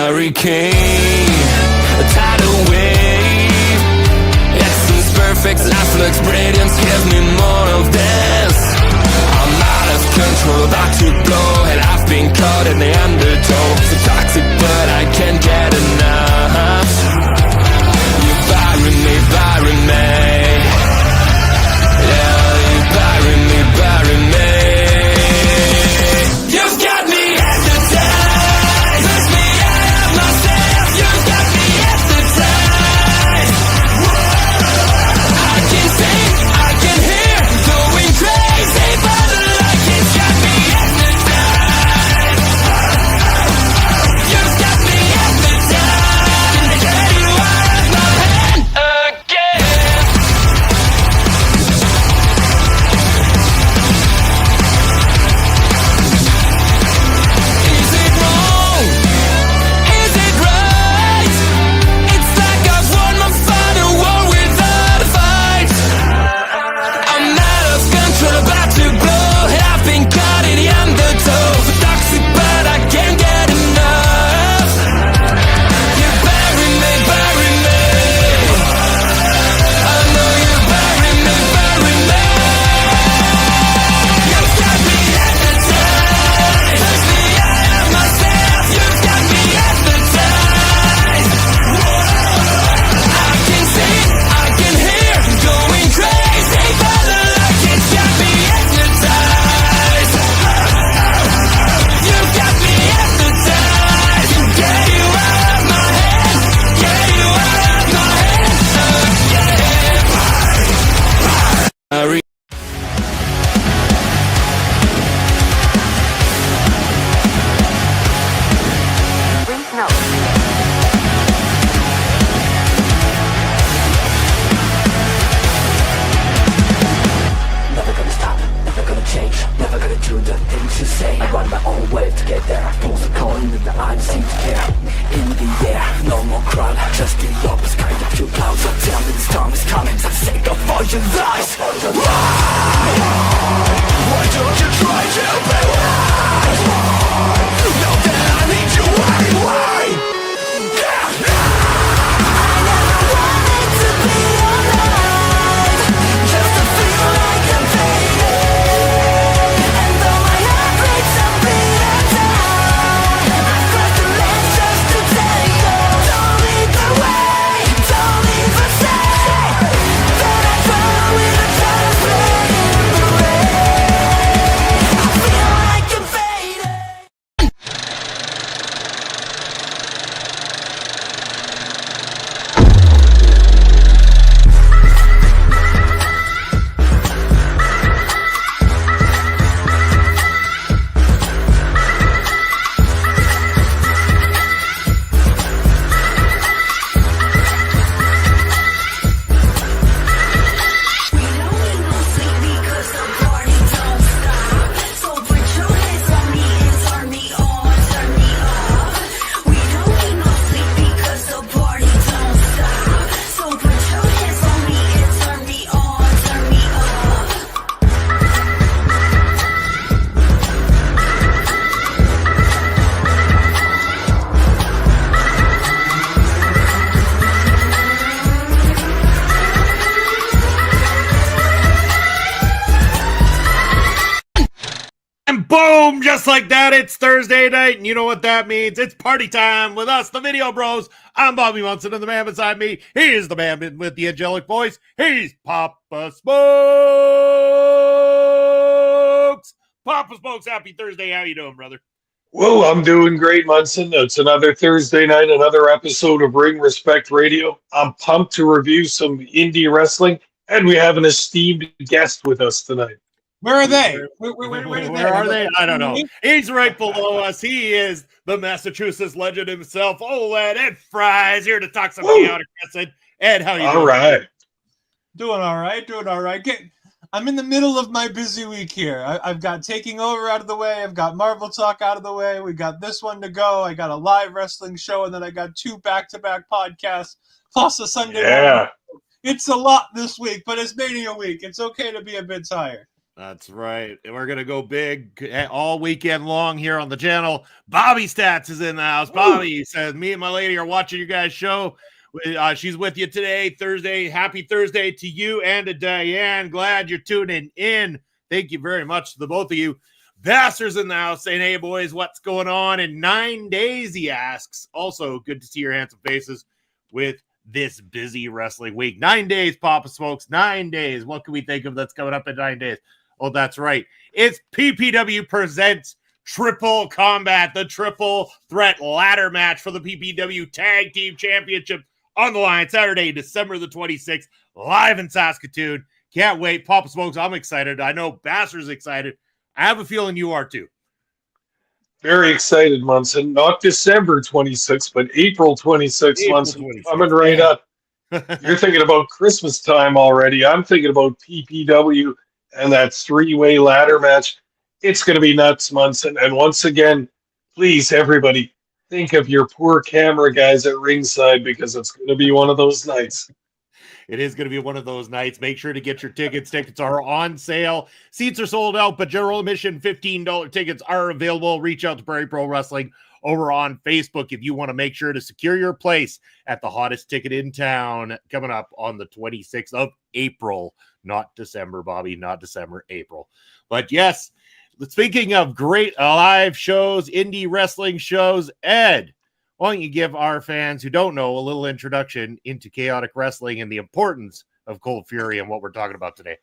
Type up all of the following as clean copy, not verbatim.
hurricane, a tidal wave. Essence perfect, life looks brilliant. Give me more of this. I'm out of control, about to blow, and I've been caught in the undertow. So toxic, but I can't get enough. You bury me, bury me. Yeah, you bury me, bury me. You've got me hypnotized. Push me out of myself. You've got me hypnotized. I can see, I can hear, going crazy, but the light has got me hypnotized. You've got me hypnotized. And get you out of my head again. Is it wrong? Is it right? It's like I've won my final war without a fight. I'm out of control, about to blow, and I've been caught in the undertow. So toxic, but I can't get enough. You bury me, bury me. I know you bury me, bury me. You've got me hypnotized. Push me out of myself. You've got me hypnotized. I can see, I can hear, going crazy, but the light has got me hypnotized. You've got me hypnotized. Get you out of my head. Get you out of my head. Brief note. Never gonna stop, never gonna change, never gonna do the things you say. I run my own way to get there. Pulls a coin that I don't seem to care. In the air, no more crowd, just the opposite kind of few clouds. So tell me the storm is coming for the sake of all your lies. Why don't you try to be wise? Know that I need you anyway. Just to feel like I'm fading. And though my heart breaks, I'm beating down. I've got the legs just to take you. Don't lead the way, don't even say that I drown with a child's play in the rain. I feel like I'm fading. We don't need no sleep because the party don't stop. So put your hands on me and turn me on, turn me up. We don't need no sleep because the party don't stop. So put your hands on me and turn me on, turn me up. And boom, just like that, it's Thursday night, and you know what that means. It's party time with us, the Video Bros. I'm Bobby Munson, and the man beside me, he is the man with the angelic voice. He's Papa Smokes. Papa Smokes, happy Thursday. How you doing, brother? Well, I'm doing great, Munson. It's another Thursday night, another episode of Ring Respect Radio. I'm pumped to review some indie wrestling, and we have an esteemed guest with us tonight. Where are they? Where are they? I don't know. He's right below us. He is the Massachusetts legend himself, Ol'Ed. Ed Fry's here to talk some chaotic wrestling. Ed, how you doing? All right. Doing all right. I'm in the middle of my busy week here. I've got Taking Over out of the way. I've got Marvel Talk out of the way. We got this one to go. I got a live wrestling show, and then I got 2 back-to-back podcasts, plus a Sunday morning. It's a lot this week, but it's Mania week. It's okay to be a bit tired. That's right. And we're going to go big all weekend long here on the channel. Bobby Stats is in the house. Bobby says, me and my lady are watching you guys' show. She's with you today, Thursday. Happy Thursday to you and to Diane. Glad you're tuning in. Thank you very much to the both of you. Vassar's in the house saying, hey, boys, what's going on? In 9 days, he asks. Also, good to see your handsome faces with this busy wrestling week. 9 days, Papa Smokes. 9 days. What can we think of that's coming up in 9 days? Oh, that's right. It's PPW presents Triple Combat, the triple threat ladder match for the PPW Tag Team Championship on the line Saturday, December the 26th, live in Saskatoon. Can't wait. Papa Smokes, I'm excited. I know Basser's excited. I have a feeling you are too. Very excited, Munson. Not December 26th, but April 26th, Munson. 26th. Coming right up. You're thinking about Christmas time already. I'm thinking about PPW and that three-way ladder match. It's going to be nuts, Munson. And once again, please, everybody, think of your poor camera guys at ringside because it's going to be one of those nights. It is going to be one of those nights. Make sure to get your tickets. Tickets are on sale. Seats are sold out, but general admission $15 tickets are available. Reach out to Prairie Pro Wrestling over on Facebook if you want to make sure to secure your place at the hottest ticket in town coming up on the 26th of April. Not December, Bobby. Not December, April. But yes, speaking of great live shows, indie wrestling shows, Ed, why don't you give our fans who don't know a little introduction into chaotic wrestling and the importance of Cold Fury and what we're talking about today?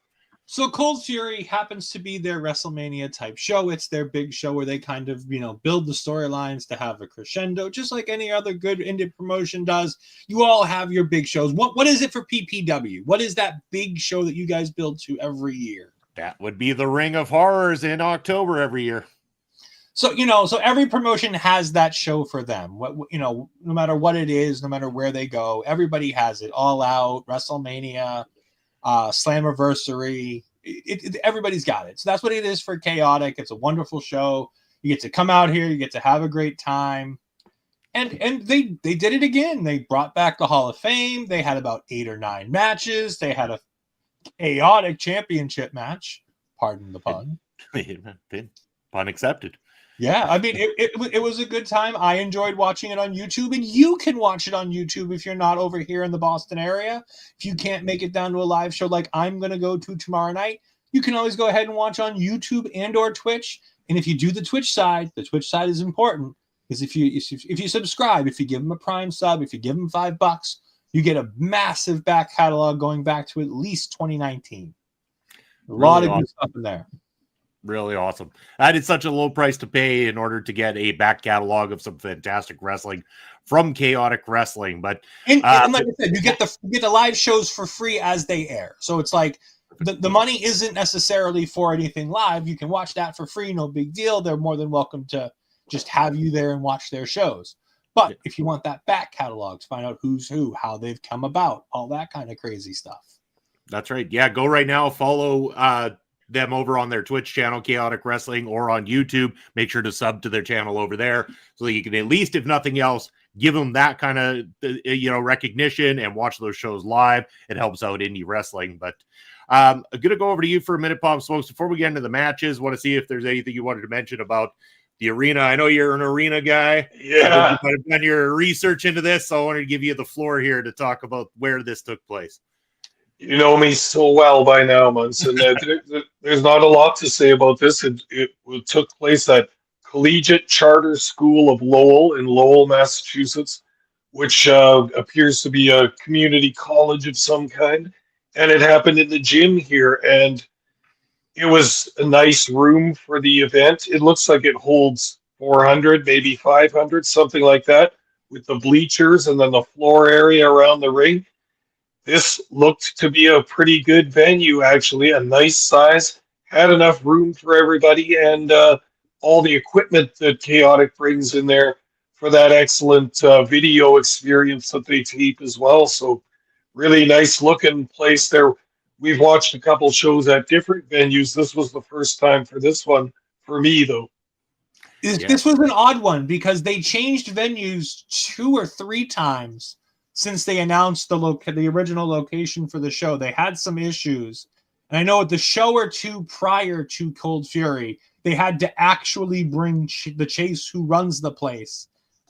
So Cold Fury happens to be their WrestleMania type show. It's their big show where they kind of, build the storylines to have a crescendo, just like any other good indie promotion does. You all have your big shows. What is it for PPW? What is that big show that you guys build to every year? That would be the Ring of Horrors in October every year. So, so every promotion has that show for them. No matter what it is, no matter where they go, everybody has it. All Out, WrestleMania, Slammiversary, everybody's got it. So that's what it is for Chaotic. It's a wonderful show. You get to come out here, you get to have a great time. And they did it again. They brought back the Hall of Fame. They had about 8 or 9 matches. They had a Chaotic championship match. Pardon the pun. Pun accepted. Yeah, I mean, it was a good time. I enjoyed watching it on YouTube, and you can watch it on YouTube if you're not over here in the Boston area. If you can't make it down to a live show like I'm going to go to tomorrow night, you can always go ahead and watch on YouTube and or Twitch. And if you do the Twitch side is important because if you subscribe, if you give them a Prime sub, if you give them $5, you get a massive back catalog going back to at least 2019. A lot of good stuff in there. Really awesome. That is such a low price to pay in order to get a back catalog of some fantastic wrestling from Chaotic Wrestling. But and like I said, you get the live shows for free as they air. So it's like the money isn't necessarily for anything live. You can watch that for free, no big deal. They're more than welcome to just have you there and watch their shows. But if you want that back catalog to find out who's who, how they've come about, all that kind of crazy stuff. That's right. Yeah, go right now. Follow them over on their Twitch channel, Chaotic Wrestling, or on YouTube. Make sure to sub to their channel over there so that you can at least, if nothing else, give them that kind of recognition and watch those shows live. It helps out indie wrestling. But I'm gonna go over to you for a minute, Pop Smokes. Before we get into the matches, want to see if there's anything you wanted to mention about the arena. I know you're an arena guy. Yeah, you might have done your research into this, so I wanted to give you the floor here to talk about where this took place. You know me so well by now, Munson. There's not a lot to say about this. It took place at Collegiate Charter School of Lowell in Lowell, Massachusetts, which appears to be a community college of some kind. And it happened in the gym here, and it was a nice room for the event. It looks like it holds 400, maybe 500, something like that, with the bleachers and then the floor area around the ring. This looked to be a pretty good venue, actually, a nice size, had enough room for everybody, and all the equipment that Chaotic brings in there for that excellent video experience that they tape as well. So really nice looking place there. We've watched a couple shows at different venues. This was the first time for this one, for me, though. This was an odd one because they changed venues 2 or 3 times since they announced the original location for the show. They had some issues, And I know at the show or two prior to Cold Fury, they had to actually bring the Chase, who runs the place,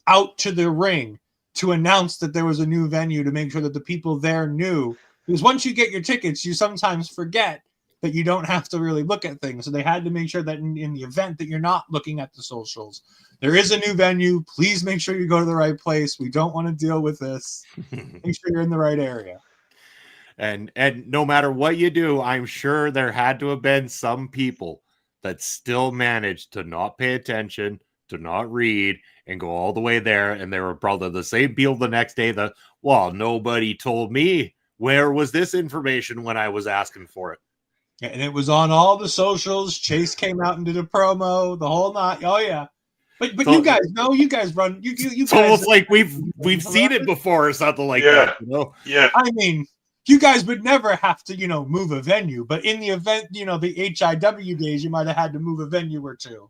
out to the ring to announce that there was a new venue to make sure that the people there knew. Because once you get your tickets, you sometimes forget that you don't have to really look at things. So they had to make sure that in the event that you're not looking at the socials, there is a new venue. Please make sure you go to the right place. We don't want to deal with this. Make sure you're in the right area. And no matter what you do, I'm sure there had to have been some people that still managed to not pay attention, to not read, and go all the way there. And they were probably the same people the next day that, well, nobody told me. Where was this information when I was asking for it? Yeah, and it was on all the socials. Chase came out and did a promo, the whole night. Oh yeah. But So- you guys know, you guys run you It's guys, almost like we've seen it before or something like Yeah. that. You know? Yeah. I mean, you guys would never have to, move a venue, but in the event, the HIW days, you might have had to move a venue or two.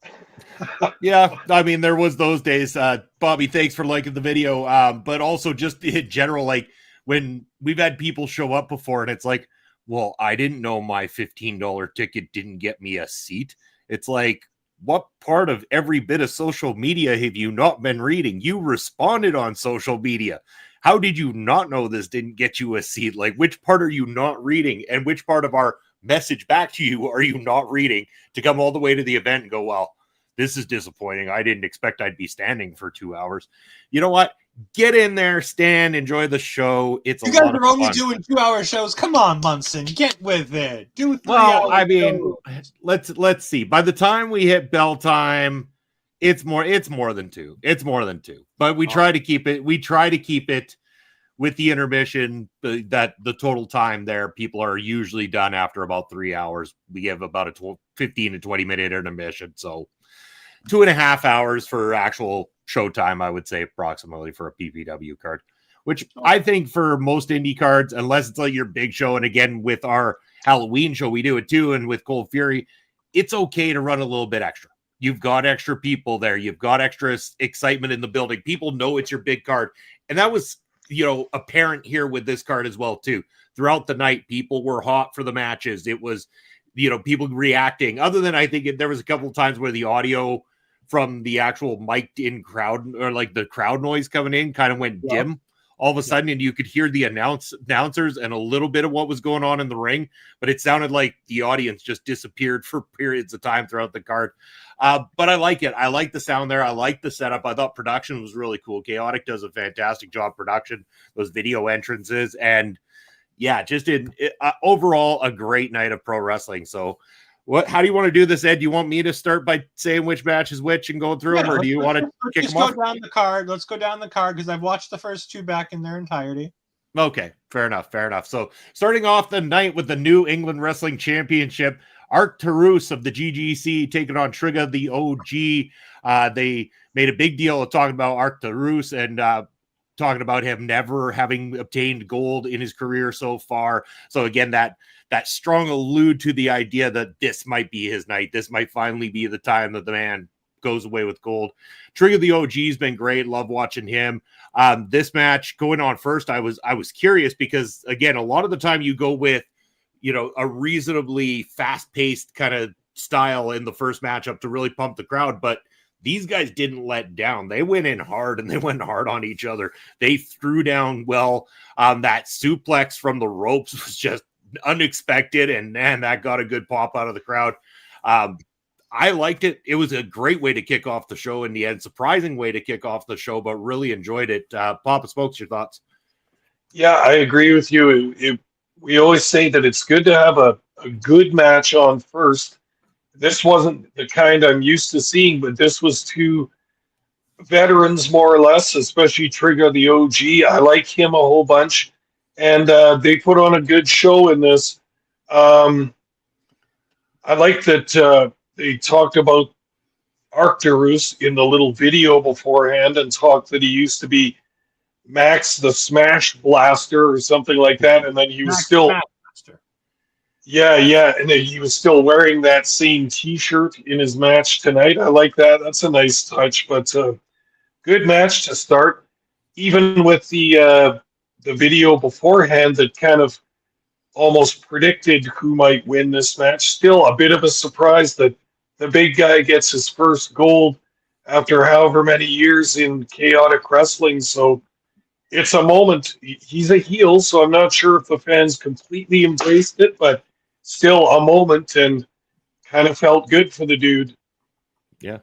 Yeah, I mean, there was those days. Bobby, thanks for liking the video. But also just in general, like when we've had people show up before and it's like, well, I didn't know my $15 ticket didn't get me a seat. It's like, what part of every bit of social media have you not been reading? You responded on social media. How did you not know this didn't get you a seat? Like, which part are you not reading? And which part of our message back to you are you not reading to come all the way to the event and go, well, this is disappointing. I didn't expect I'd be standing for 2 hours. You know what? Get in there, stand, enjoy the show. It's You a guys lot of are only fun. doing 2-hour shows. Come on, Munson, get with it. Do 3 Well, hours. I mean, let's see. By the time we hit bell time, it's more than two. It's more than two. But we try to keep it. We try to keep it with the intermission. That the total time there, people are usually done after about 3 hours. We give about a 15 to 20-minute intermission. So 2.5 hours for actual showtime, I would say, approximately, for a PPW card, which I think for most indie cards, unless it's like your big show, and again with our Halloween show we do it too, and with Cold Fury, it's okay to run a little bit extra. You've got extra people there, you've got extra excitement in the building, people know it's your big card. And that was apparent here with this card as well too. Throughout the night, people were hot for the matches. It was people reacting, other than I think there was a couple of times where the audio from the actual mic'd in crowd, or like the crowd noise coming in, kind of went dim all of a sudden, and you could hear the announcers and a little bit of what was going on in the ring, but it sounded like the audience just disappeared for periods of time throughout the card. But I like it. I like the sound there. I like the setup. I thought production was really cool. Chaotic does a fantastic job production, those video entrances, and yeah, just overall a great night of pro wrestling. So how do you want to do this, Ed? Do you want me to start by saying which match is which and going through them, or do you want to kick them off? Let's go down the card. Let's go down the card because I've watched the first two back in their entirety. Okay, fair enough. So starting off the night with the New England Wrestling Championship, Arcturus of the GGC taking on Trigger the OG. They made a big deal of talking about Arcturus and talking about him never having obtained gold in his career so far. So again, that strong allude to the idea that this might be his night. This might finally be the time that the man goes away with gold. Trigger the OG has been great. Love watching him. This match going on first, I was curious because again, a lot of the time you go with, a reasonably fast-paced kind of style in the first matchup to really pump the crowd, but these guys didn't let down. They went in hard, and they went hard on each other. They threw down well. That suplex from the ropes was just unexpected, and man, that got a good pop out of the crowd. I liked it. It was a great way to kick off the show in the end. Surprising way to kick off the show, but really enjoyed it. Papa Smokes, your thoughts? Yeah, I agree with you. We always say that it's good to have a good match on first. This wasn't the kind I'm used to seeing, but this was two veterans, more or less, especially Trigger the OG. I like him a whole bunch, and they put on a good show in this. I like that they talked about Arcturus in the little video beforehand and talked that he used to be Max the Smash Blaster or something like that, and then he was and then he was still wearing that same T-shirt in his match tonight. I like that. That's a nice touch, but good match to start. Even with the video beforehand that kind of almost predicted who might win this match. Still a bit of a surprise that the big guy gets his first gold after however many years in chaotic wrestling. So it's a moment. He's a heel, so I'm not sure if the fans completely embraced it, but still a moment and kind of felt good for the dude. Yeah.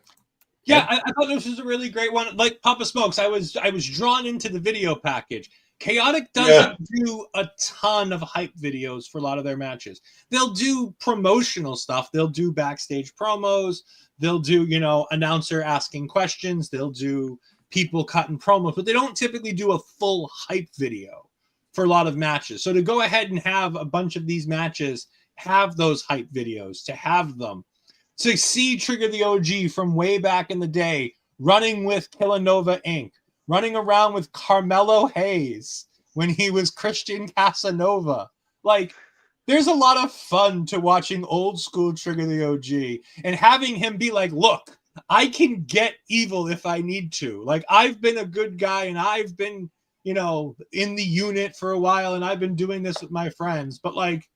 Yeah, I thought this was a really great one. Like Papa Smokes, I was drawn into the video package. Chaotic doesn't do a ton of hype videos for a lot of their matches. They'll do promotional stuff. They'll do backstage promos. They'll do, announcer asking questions. They'll do people cutting promos, but they don't typically do a full hype video for a lot of matches. So to go ahead and have a bunch of these matches have those hype videos, to have them, to see Trigger the OG from way back in the day running with Killanova Inc., running around with Carmelo Hayes when he was Christian Casanova. Like, there's a lot of fun to watching old school Trigger the OG and having him be like, look, I can get evil if I need to. Like, I've been a good guy and I've been, in the unit for a while and I've been doing this with my friends. But, like,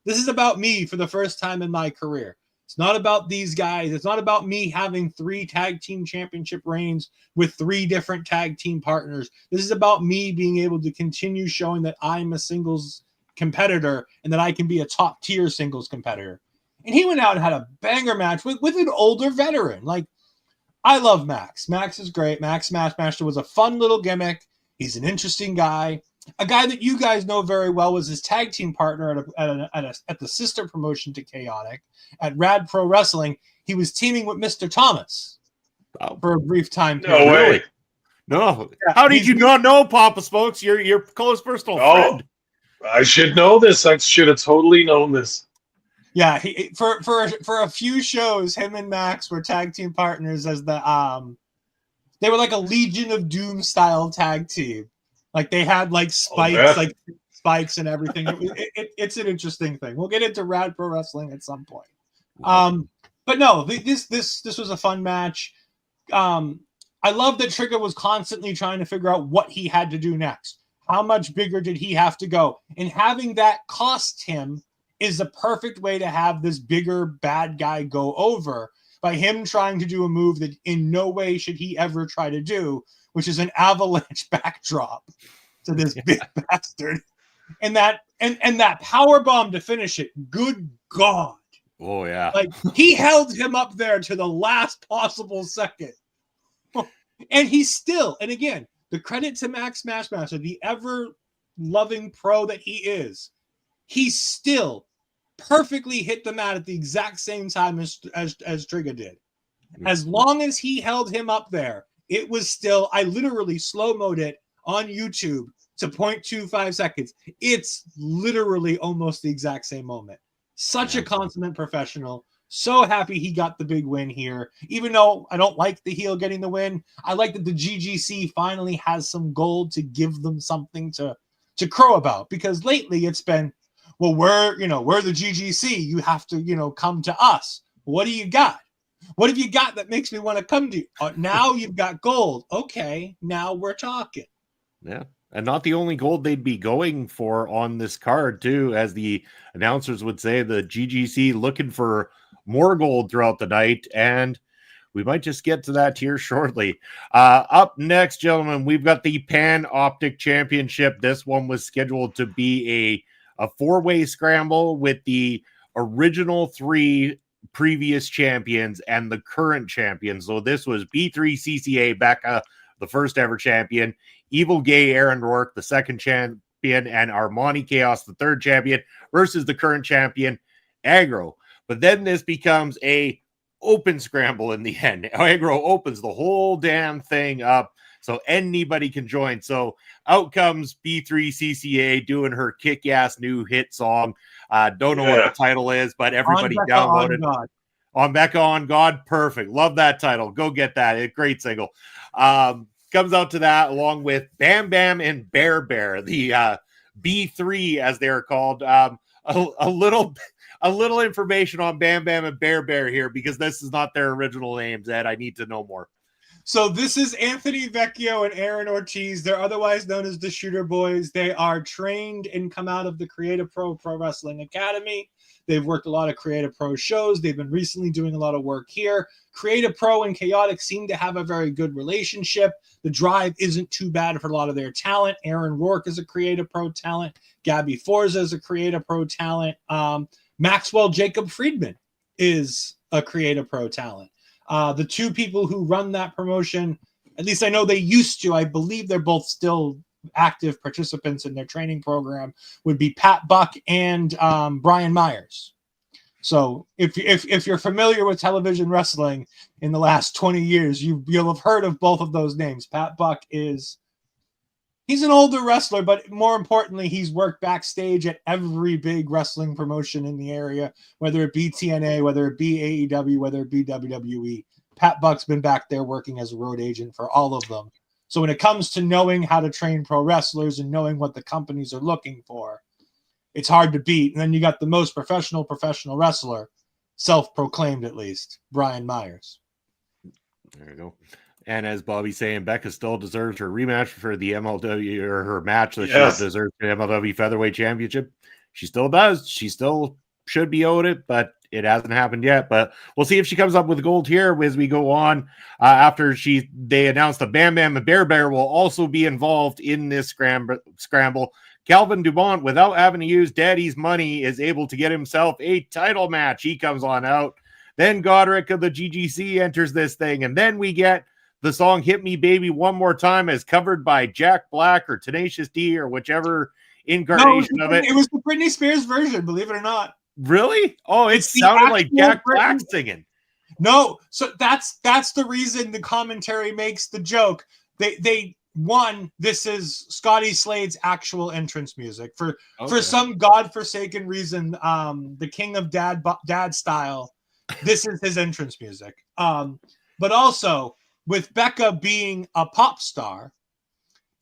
this is about me for the first time in my career. It's not about these guys. It's not about me having 3 tag team championship reigns with 3 different tag team partners. This is about me being able to continue showing that I'm a singles competitor and that I can be a top tier singles competitor. And he went out and had a banger match with an older veteran. Like, I love Max. Max is great. Max Smashmaster was a fun little gimmick. He's an interesting guy. A guy that you guys know very well was his tag team partner at the sister promotion to Chaotic at Rad Pro Wrestling. He was teaming with Mr. Thomas for a brief time period. No way. No. How did you not know, Papa Smokes? Your close personal friend. I should know this. I should have totally known this. Yeah, for a few shows, him and Max were tag team partners as they were like a Legion of Doom style tag team. Like they had like spikes and everything. It's an interesting thing. We'll get into Rad Pro Wrestling at some point. But no, this was a fun match. I love that Trigger was constantly trying to figure out what he had to do next. How much bigger did he have to go? And having that cost him is the perfect way to have this bigger bad guy go over by him trying to do a move that in no way should he ever try to do, which is an avalanche backdrop to this big bastard. And that power bomb to finish it. Good God. Oh, yeah. Like, he held him up there to the last possible second. And he's still, and again, the credit to Max Smashmaster, the ever-loving pro that he is, he still perfectly hit the mat at the exact same time as Trigger did. As long as he held him up there, it was still, I literally slow-moed it on YouTube to 0.25 seconds. It's literally almost the exact same moment. Such a consummate professional. So happy he got the big win here. Even though I don't like the heel getting the win, I like that the GGC finally has some gold to give them something to crow about. Because lately it's been, well, we're the GGC. You have to, come to us. What do you got? What have you got that makes me want to come to you? Now you've got gold. Okay, now we're talking. Yeah. And not the only gold they'd be going for on this card, too, as the announcers would say, the GGC looking for more gold throughout the night. And we might just get to that here shortly. Up next, gentlemen, we've got the Pan Optic Championship. This one was scheduled to be a 4-way scramble with the original 3 previous champions and the current champions. So this was B3CCA, Becca, the first ever champion, Evil Gay Aaron Rourke, the second champion, and Armani Chaos, the third champion, versus the current champion, Aggro. But then this becomes a open scramble in the end. Aggro opens the whole damn thing up so anybody can join. So out comes B3CCA doing her kick-ass new hit song. Don't know what the title is, but everybody downloaded it. On Becca on God. Perfect. Love that title. Go get that. A great single. Comes out to that along with Bam Bam and Bear Bear, the B3 as they're called. A little information on Bam Bam and Bear Bear here because this is not their original names, Ed. I need to know more. So this is Anthony Vecchio and Aaron Ortiz. They're otherwise known as the Shooter Boys. They are trained and come out of the Creative Pro Wrestling Academy. They've worked a lot of Creative Pro shows. They've been recently doing a lot of work here. Creative Pro and Chaotic seem to have a very good relationship. The drive isn't too bad for a lot of their talent. Aaron Rourke is a Creative Pro talent. Gabby Forza is a Creative Pro talent. Maxwell Jacob Friedman is a Creative Pro talent. The two people who run that promotion, at least I know they used to, I believe they're both still active participants in their training program, would be Pat Buck and Brian Myers. So if you're familiar with television wrestling in the last 20 years, you'll have heard of both of those names. Pat Buck he's an older wrestler, but more importantly, he's worked backstage at every big wrestling promotion in the area, whether it be TNA, whether it be AEW, whether it be WWE. Pat Buck's been back there working as a road agent for all of them. So when it comes to knowing how to train pro wrestlers and knowing what the companies are looking for, it's hard to beat. And then you got the most professional wrestler, self-proclaimed at least, Brian Myers. There you go. And as Bobby's saying, Becca still deserves her rematch for the MLW, or her match that she deserves the MLW Featherweight Championship. She still does. She still should be owed it, but it hasn't happened yet. But we'll see if she comes up with gold here as we go on. After they announced that Bam Bam and Bear Bear will also be involved in this scramble. Calvin Dumont, without having to use Daddy's money, is able to get himself a title match. He comes on out. Then Godric of the GGC enters this thing, and then we get the song Hit Me Baby One More Time as covered by Jack Black or Tenacious D or whichever incarnation of it. It was the Britney Spears version, believe it or not. Really? Oh, it sounded like Jack Black singing. No, so that's the reason the commentary makes the joke. This is Scotty Slade's actual entrance music. For some godforsaken reason, the King of Dad style, this is his entrance music. But also, with Becca being a pop star,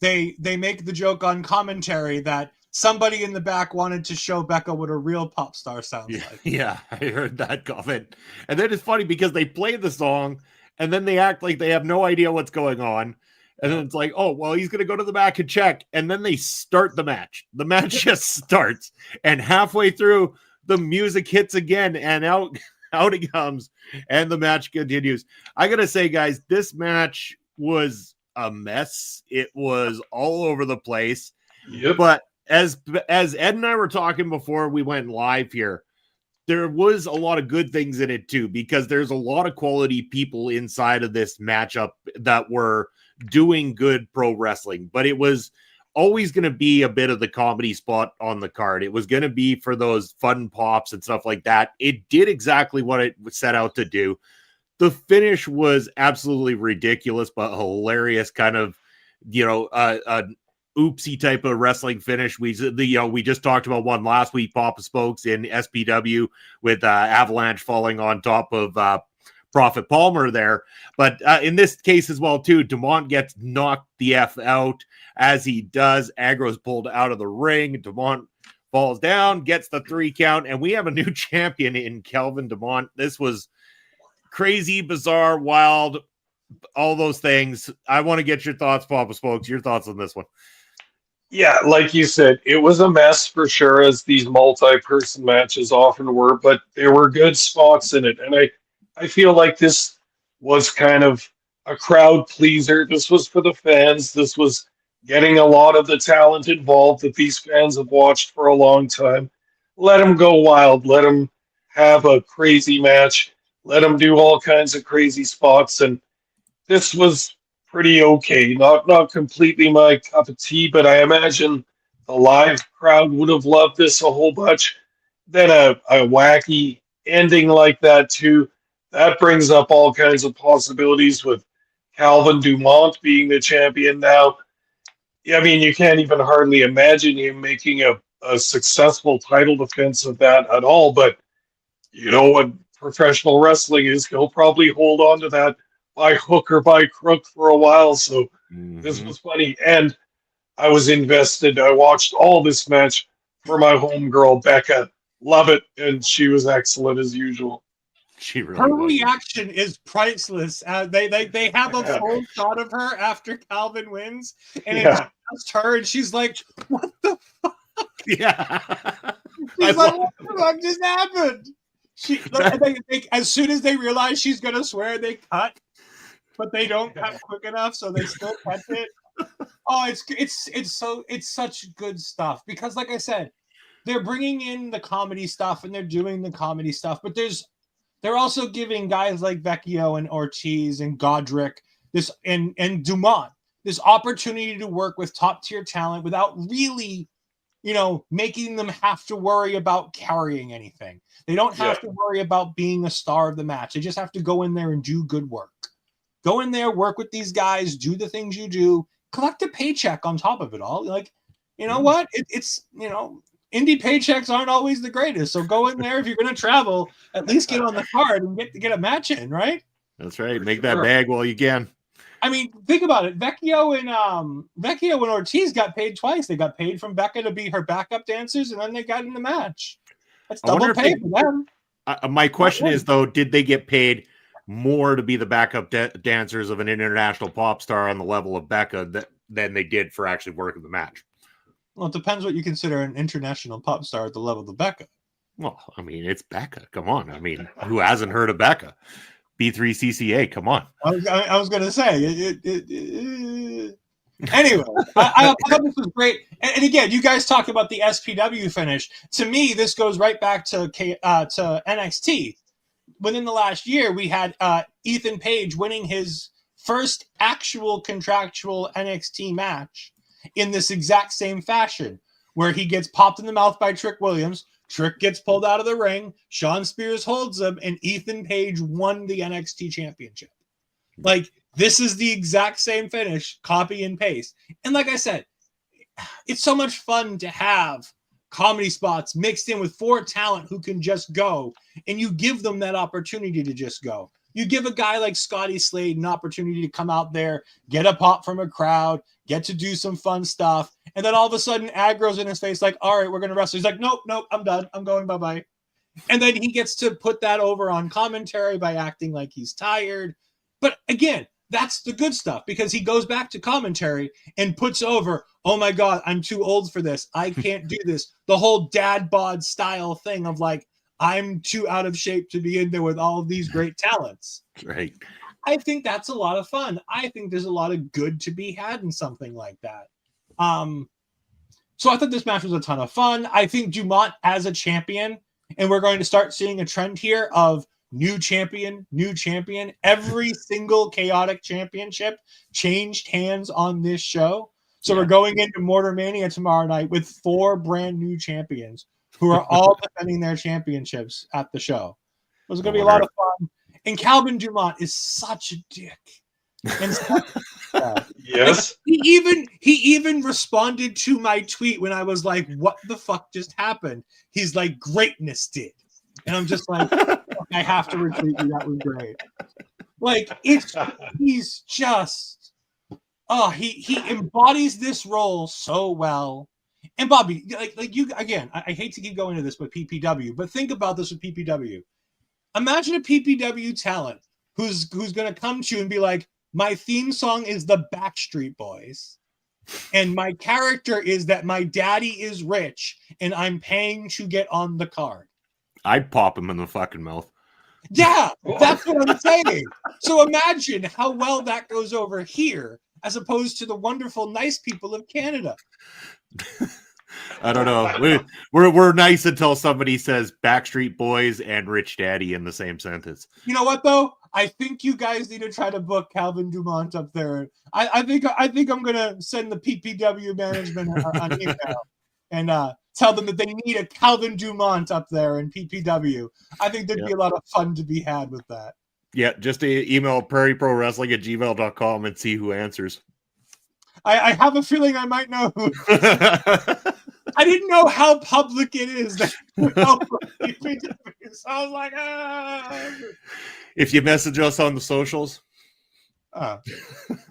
they make the joke on commentary that somebody in the back wanted to show Becca what a real pop star sounds like. Yeah, I heard that comment. And then it's funny because they play the song and then they act like they have no idea what's going on. And then it's like, oh, well, he's going to go to the back and check. And then they start the match. The match just starts. And halfway through, the music hits again and out it comes. And the match continues. I got to say, guys, this match was a mess. It was all over the place. Yep. But as Ed and I were talking before we went live here, there was a lot of good things in it too, because there's a lot of quality people inside of this matchup that were doing good pro wrestling, but it was always going to be a bit of the comedy spot on the card. It was going to be for those fun pops and stuff like that. It did exactly what it set out to do. The finish was absolutely ridiculous, but hilarious, kind of, oopsie type of wrestling finish. We just talked about one last week, Papa Spokes in SPW with Avalanche falling on top of Prophet Palmer there. But in this case as well, too, Dumont gets knocked the F out. As he does, Agro's pulled out of the ring. Dumont falls down, gets the 3 count, and we have a new champion in Calvin Dumont. This was crazy, bizarre, wild, all those things. I want to get your thoughts, Papa Spokes, your thoughts on this one. Yeah, like you said, it was a mess for sure, as these multi-person matches often were, but there were good spots in it. And I feel like this was kind of a crowd pleaser. This was for the fans. This was getting a lot of the talent involved that these fans have watched for a long time. Let them go wild. Let them have a crazy match. Let them do all kinds of crazy spots. And this was pretty okay. Not completely my cup of tea, but I imagine the live crowd would have loved this a whole bunch. Then a wacky ending like that too. That brings up all kinds of possibilities with Calvin Dumont being the champion now. I mean, you can't even hardly imagine him making a successful title defense of that at all. But you know what professional wrestling is. He'll probably hold on to that by hook or by crook for a while. So This was funny. And I was invested. I watched all this match for my homegirl, Becca. Love it. And she was excellent as usual. She really Her was. reaction is priceless. They have a full shot of her after Calvin wins, and it's Yeah. just her, and she's like, "What the?" Yeah. She's like, "What the fuck just happened?" As soon as they realize she's gonna swear, they cut, but they don't cut quick enough, so they still catch it. Oh, it's such good stuff because, like I said, they're bringing in the comedy stuff and they're doing the comedy stuff, but they're also giving guys like Vecchio and Ortiz and Godric this and Dumont this opportunity to work with top tier talent without really, making them have to worry about carrying anything. They don't have to worry about being a star of the match. They just have to go in there and do good work. Go in there, work with these guys, do the things you do, collect a paycheck on top of it all. Like, you know what? It's indie paychecks aren't always the greatest. So go in there if you're going to travel, at least get on the card and get a match in, right? That's right. Make that bag while you can. I mean, think about it. Vecchio and Ortiz got paid twice. They got paid from Becca to be her backup dancers, and then they got in the match. That's double pay for them. My question is, though, did they get paid more to be the backup dancers of an international pop star on the level of Becca than they did for actually working the match? Well, it depends what you consider an international pop star at the level of Becca. Well, I mean, it's Becca. Come on. I mean, who hasn't heard of Becca? B3CCA. Come on. I was going to say Anyway, I thought this was great. And again, you guys talk about the SPW finish. To me, this goes right back to NXT. Within the last year, we had Ethan Page winning his first actual contractual NXT match in this exact same fashion, where he gets popped in the mouth by Trick Williams. Trick gets pulled out of the ring. Shawn Spears holds him, and Ethan Page won the NXT championship. Like, this is the exact same finish, copy and paste. And like I said, it's so much fun to have comedy spots mixed in with 4 talent who can just go, and you give them that opportunity to just go. You give a guy like Scotty Slade an opportunity to come out there, get a pop from a crowd, get to do some fun stuff, and then all of a sudden Aggro's in his face like, all right, we're going to wrestle. He's like, nope, I'm done. I'm going, bye-bye. And then he gets to put that over on commentary by acting like he's tired. But again, that's the good stuff, because he goes back to commentary and puts over, oh my God, I'm too old for this. I can't do this. The whole dad bod style thing of like, I'm too out of shape to be in there with all of these great talents. Right. I think that's a lot of fun. I think there's a lot of good to be had in something like that. So I thought this match was a ton of fun. I think Dumont as a champion, and we're going to start seeing a trend here of new champion. Every single chaotic championship changed hands on this show. So we're going into Mortar Mania tomorrow night with 4 brand new champions who are all defending their championships at the show. It's going to be a lot of fun. And Calvin Dumont is such a dick. And Yes. Like, he even responded to my tweet when I was like, what the fuck just happened? He's like, greatness did. And I'm just like, I have to retweet you. That was great. Like, he's just, he embodies this role so well. And Bobby, like you again, I hate to keep going to this, but PPW, but think about this with PPW. Imagine a PPW talent who's going to come to you and be like, my theme song is the Backstreet Boys, and my character is that my daddy is rich, and I'm paying to get on the card. I'd pop him in the fucking mouth. Yeah, that's what I'm saying. So imagine how well that goes over here, as opposed to the wonderful, nice people of Canada. I don't know. We're nice until somebody says Backstreet Boys and Rich Daddy in the same sentence. You know what though? I think you guys need to try to book Calvin Dumont up there. I think I'm gonna send the PPW management an email and tell them that they need a Calvin Dumont up there in PPW. I think there'd be a lot of fun to be had with that. Yeah, just email prairieprowrestling@gmail.com and see who answers. I have a feeling I might know who. I didn't know how public it is. So I was like, If you message us on the socials. No,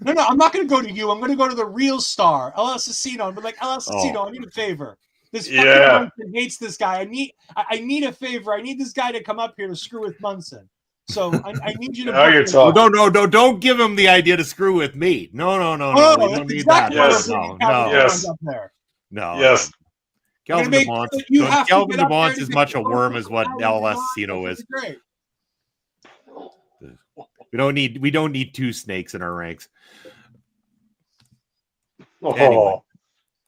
I'm not going to go to you. I'm going to go to the real star, El Assassino. I'm like, El Assassino, I need a favor. This fucking Munson hates this guy. I need a favor. I need this guy to come up here to screw with Munson. So I need you to. Now you're Oh, talking. don't give him the idea to screw with me. No. Oh, We that's don't need exactly that. what Yes. I'm bringing No. Calvin Yes. Simmons up there. No. Yes. I'm gonna Kelvin make DeMont. sure that you have to Kelvin get up there DeMont to is get much the a worm photo as what with El Alan Assassino Delon. is. Great. We don't need two snakes in our ranks. Oh, Anyway.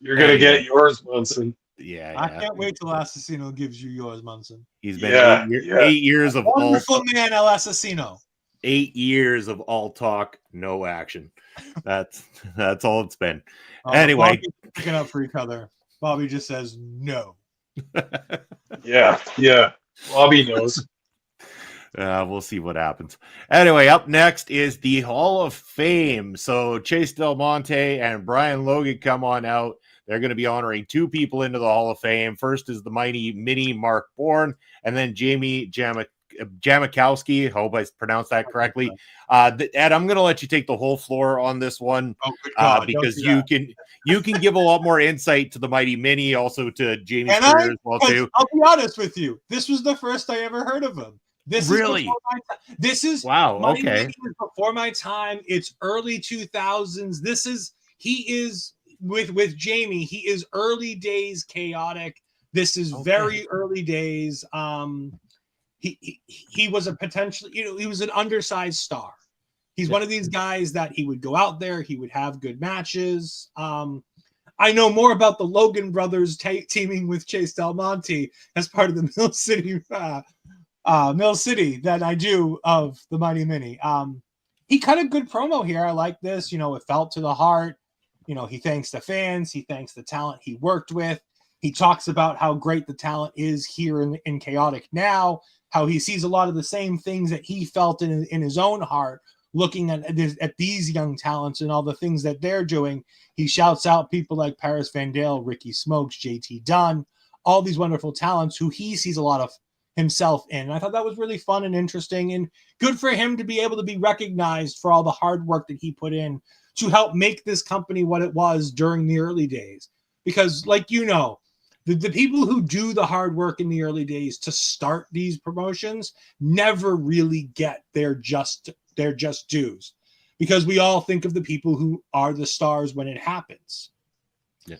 you're gonna Anyway. get yours, Munson. Yeah. I can't wait till Assassino gives you yours, Munson. He's been Yeah, 8 years of all Wonderful man, El Assassino. 8 years of all talk, no action. That's all it's been. Oh, Anyway, Bobby's picking up for each other. Bobby just says no. Yeah. Bobby knows. we'll see what happens. Anyway, up next is the Hall of Fame. So Chase Del Monte and Brian Logan come on out. They're going to be honoring two people into the Hall of Fame. First is the mighty mini Mark Bourne, and then Jamie Jamakowski. Hope I pronounced that correctly. Ed, I'm going to let you take the whole floor on this one Oh, good God. because Don't do you can give a lot more insight to the mighty mini, also to Jamie's And career as well too. I'll be honest with you. This was the first I ever heard of him. This Really? Is Wow. Mighty Okay. Mini is before my time. It's early 2000s. He is with Jamie. He is early days chaotic. This is very early days. He was a potentially, he was an undersized star. He's one of these guys that he would go out there. He would have good matches. I know more about the Logan brothers teaming with Chase Del Monte as part of the Mill City than I do of the Mighty Mini. He cut a good promo here. I like this. It felt to the heart. He thanks the fans. He thanks the talent he worked with. He talks about how great the talent is here in Chaotic now, how he sees a lot of the same things that he felt in his own heart, looking at these young talents and all the things that they're doing. He shouts out people like Paris Van Dale, Ricky Smokes, JT Dunn, all these wonderful talents who he sees a lot of himself in. And I thought that was really fun and interesting and good for him to be able to be recognized for all the hard work that he put in to help make this company what it was during the early days. Because like the people who do the hard work in the early days to start these promotions never really get their just dues, because we all think of the people who are the stars when it happens. Yeah.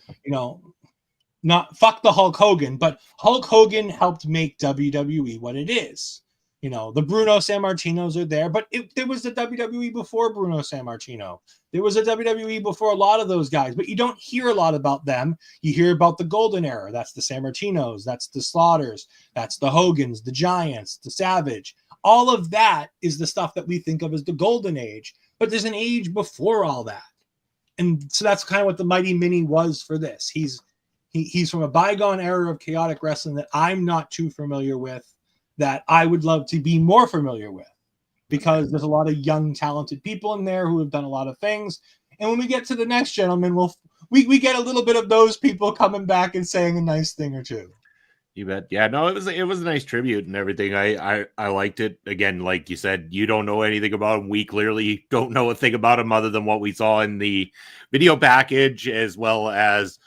Not fuck the Hulk Hogan, but Hulk Hogan helped make WWE what it is. The Bruno Sammartinos are there, but there was the WWE before Bruno Sammartino. There was a WWE before a lot of those guys, but you don't hear a lot about them. You hear about the golden era. That's the Sammartinos. That's the Slaughters. That's the Hogans, the Giants, the Savage. All of that is the stuff that we think of as the golden age, but there's an age before all that. And so that's kind of what the Mighty Mini was for this. He's from a bygone era of chaotic wrestling that I'm not too familiar with, that I would love to be more familiar with, because there's a lot of young, talented people in there who have done a lot of things. And when we get to the next gentleman, we get a little bit of those people coming back and saying a nice thing or two. You bet. Yeah, no, it was a nice tribute and everything. I liked it. Again, like you said, you don't know anything about him. We clearly don't know a thing about him other than what we saw in the video package, as well as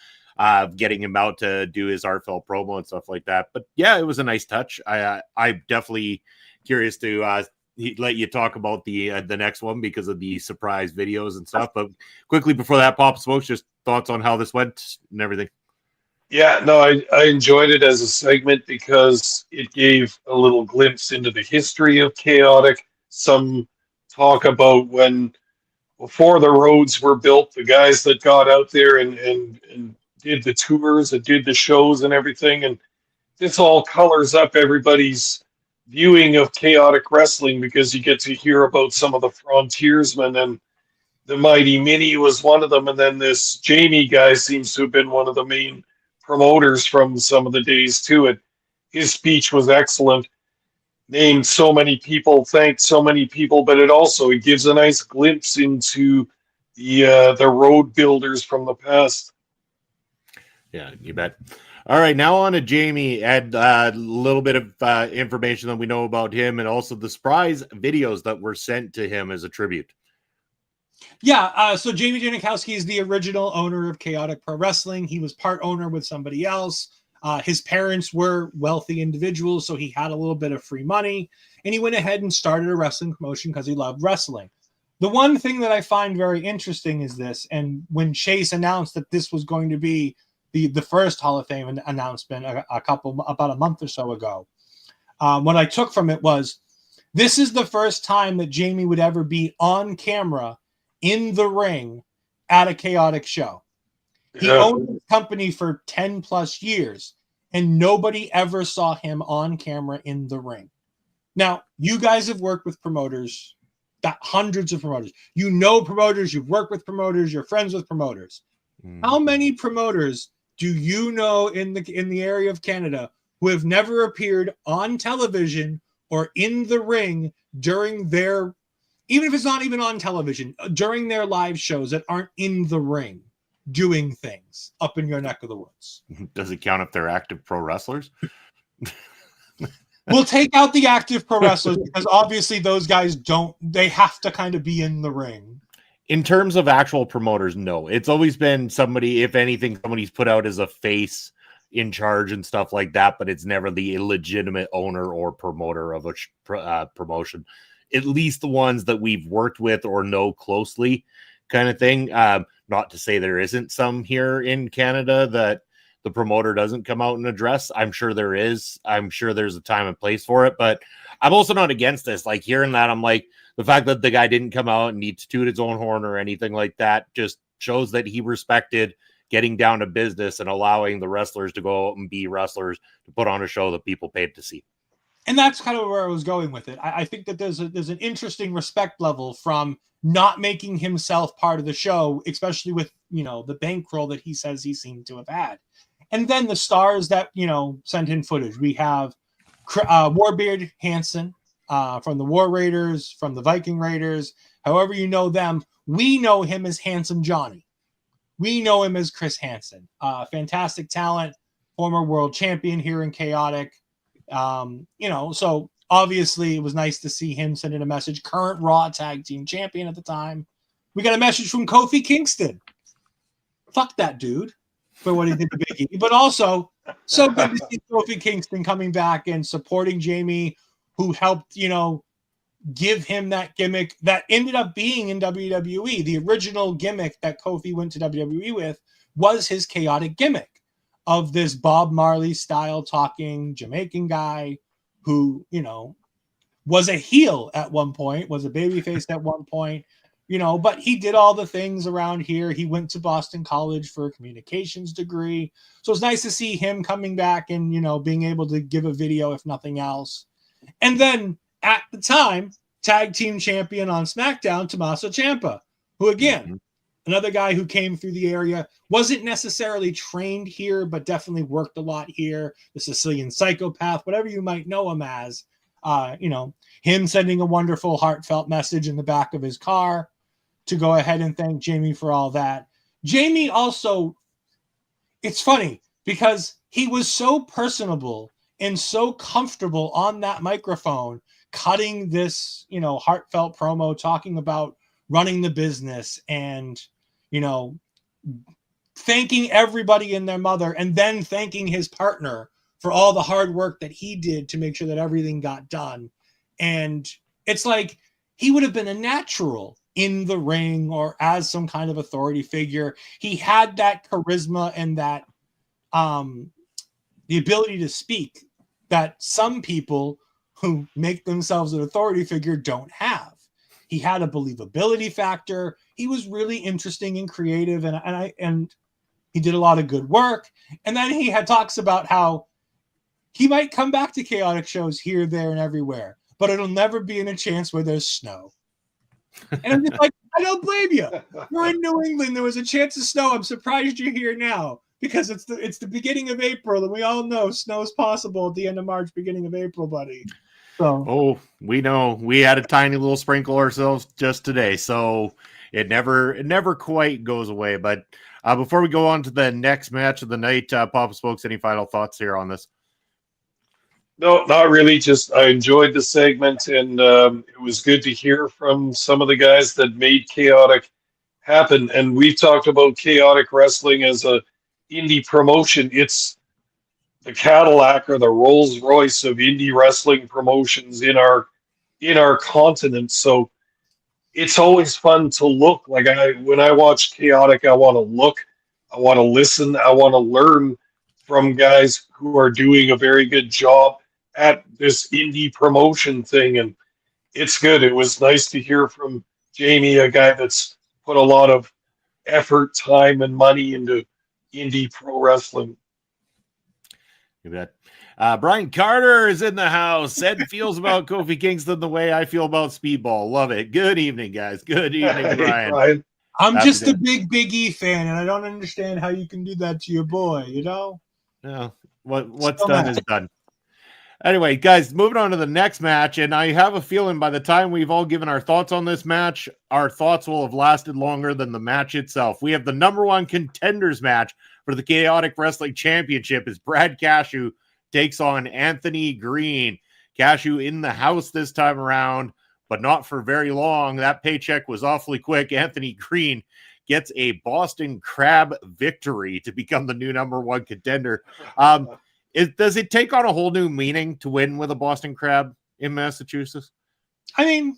getting him out to do his heartfelt promo and stuff like that. But yeah, it was a nice touch. I'm definitely curious to let you talk about the next one because of the surprise videos and stuff. But quickly before that, Pop Smokes, just thoughts on how this went and everything. Yeah, no, I enjoyed it as a segment because it gave a little glimpse into the history of Chaotic. Some talk about when, before the roads were built, the guys that got out there and did the tours and did the shows and everything. And this all colors up everybody's viewing of Chaotic wrestling, because you get to hear about some of the frontiersmen, and the Mighty Mini was one of them. And then this Jamie guy seems to have been one of the main promoters from some of the days too. And his speech was excellent. Named so many people, thanked so many people, but it gives a nice glimpse into the road builders from the past. Yeah, you bet. All right, now on to Jamie. Add a little bit of information that we know about him, and also the surprise videos that were sent to him as a tribute. Yeah, so Jamie Janikowski is the original owner of Chaotic Pro Wrestling. He was part owner with somebody else. His parents were wealthy individuals, so he had a little bit of free money, and he went ahead and started a wrestling promotion because he loved wrestling. The one thing that I find very interesting is this, and when Chase announced that this was going to be the first Hall of Fame announcement about a month or so ago, what I took from it was, this is the first time that Jamie would ever be on camera in the ring at a Chaotic show. He owned his company for 10 plus years, and nobody ever saw him on camera in the ring. Now, you guys have worked with promoters, got hundreds of promoters. You know promoters, you've worked with promoters, you're friends with promoters. How many promoters do you know in the area of Canada who have never appeared on television or in the ring during their, even if it's not even on television, during their live shows that aren't in the ring doing things up in your neck of the woods? Does it count if they're active pro wrestlers? We'll take out the active pro wrestlers because obviously those guys they have to kind of be in the ring. In terms of actual promoters, no. It's always been somebody, if anything, somebody's put out as a face in charge and stuff like that, but it's never the illegitimate owner or promoter of a promotion. At least the ones that we've worked with or know closely, kind of thing. Not to say there isn't some here in Canada that the promoter doesn't come out and address. I'm sure there is. I'm sure there's a time and place for it, but I'm also not against this. Like, hearing that, I'm like, the fact that the guy didn't come out and need to toot his own horn or anything like that just shows that he respected getting down to business and allowing the wrestlers to go out and be wrestlers to put on a show that people paid to see. And that's kind of where I was going with it. I think that there's an interesting respect level from not making himself part of the show, especially with, the bankroll that he says he seemed to have had. And then the stars that, sent in footage. We have Warbeard Hansen from the War Raiders, from the Viking Raiders, however you know them. We know him as Handsome Johnny. We know him as Chris Hansen. Fantastic talent, former world champion here in Chaotic. So obviously it was nice to see him send in a message. Current Raw Tag Team Champion at the time. We got a message from Kofi Kingston. Fuck that dude for what he did to Big E. But also, so good to see Kofi Kingston coming back and supporting Jamie, who helped, give him that gimmick that ended up being in WWE. The original gimmick that Kofi went to WWE with was his Chaotic gimmick of this Bob Marley style talking Jamaican guy who, was a heel at one point, was a babyface at one point, but he did all the things around here. He went to Boston College for a communications degree. So it's nice to see him coming back and, being able to give a video, if nothing else. And then at the time, tag team champion on SmackDown, Tommaso Ciampa, who again, another guy who came through the area, wasn't necessarily trained here, but definitely worked a lot here. The Sicilian psychopath, whatever you might know him as, him sending a wonderful, heartfelt message in the back of his car to go ahead and thank Jamie for all that. Jamie also, it's funny because he was so personable and so comfortable on that microphone, cutting this, heartfelt promo, talking about running the business and, thanking everybody and their mother, and then thanking his partner for all the hard work that he did to make sure that everything got done. And it's like he would have been a natural in the ring or as some kind of authority figure. He had that charisma and that the ability to speak that some people who make themselves an authority figure don't have. He had a believability factor. He was really interesting and creative, and he did a lot of good work. And then he had talks about how he might come back to Chaotic shows here, there, and everywhere, but it'll never be in a chance where there's snow. And I'm just like, I don't blame you. We're in New England. There was a chance of snow. I'm surprised you're here now because it's the beginning of April, and we all know snow's possible at the end of March, beginning of April, buddy. So, we know. We had a tiny little sprinkle ourselves just today, so it never quite goes away. But before we go on to the next match of the night, Papa Spokes, any final thoughts here on this? No, not really. Just I enjoyed the segment, and it was good to hear from some of the guys that made Chaotic happen. And we've talked about Chaotic Wrestling as a indie promotion. the Cadillac or the Rolls Royce of indie wrestling promotions in our continent. So it's always fun to look. Like when I watch Chaotic, I want to look, I want to listen, I want to learn from guys who are doing a very good job at this indie promotion thing, and it's good. It was nice to hear from Jamie, a guy that's put a lot of effort, time, and money into indie pro wrestling. You bet. Brian Carter is in the house. Said feels about Kofi Kingston the way I feel about Speedball. Love it. Good evening, guys. Good evening, Hey, Brian. Brian. I'm Happy just day. a big E fan, and I don't understand how you can do that to your boy, you know? Yeah, what's Still done mad. is done. Anyway, guys, moving on to the next match, and I have a feeling by the time we've all given our thoughts on this match, our thoughts will have lasted longer than the match itself. We have the number one contenders match for the Chaotic Wrestling Championship as Brad Cashew takes on Anthony Green. Cashew in the house this time around, but not for very long. That paycheck was awfully quick. Anthony Green gets a Boston Crab victory to become the new number one contender. Does it take on a whole new meaning to win with a Boston Crab in Massachusetts? I mean,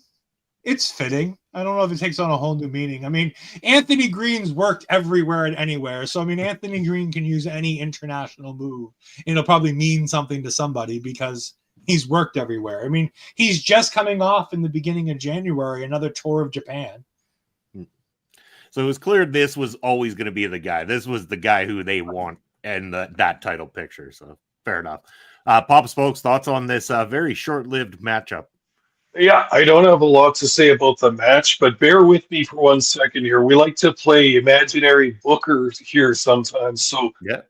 it's fitting. I don't know if it takes on a whole new meaning. I mean, Anthony Green's worked everywhere and anywhere. So, I mean, Anthony Green can use any international move. And it'll probably mean something to somebody because he's worked everywhere. I mean, he's just coming off in the beginning of January, another tour of Japan. So it was clear this was always going to be the guy. This was the guy who they want and that title picture. So fair enough. Pop Spokes, thoughts on this very short-lived matchup? Yeah, I don't have a lot to say about the match, but bear with me for 1 second here. We like to play imaginary bookers here sometimes. So Yeah.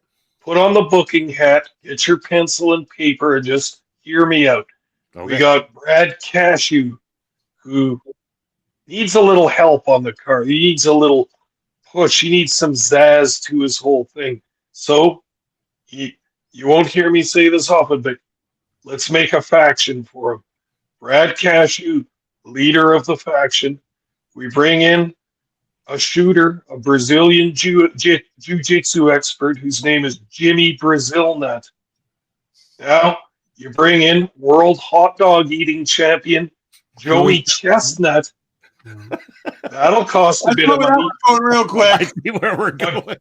put on the booking hat, get your pencil and paper, and just hear me out. Okay. We got Brad Cashew, who needs a little help on the card. He needs a little push. He needs some zazz to his whole thing. So you won't hear me say this often, but let's make a faction for him. Brad Cashew, leader of the faction. We bring in a shooter, a Brazilian jiu-jitsu expert whose name is Jimmy Brazilnut. Now you bring in world hot dog eating champion Joey Chestnut. That'll cost a bit of money, Going real quick. I see where we're going.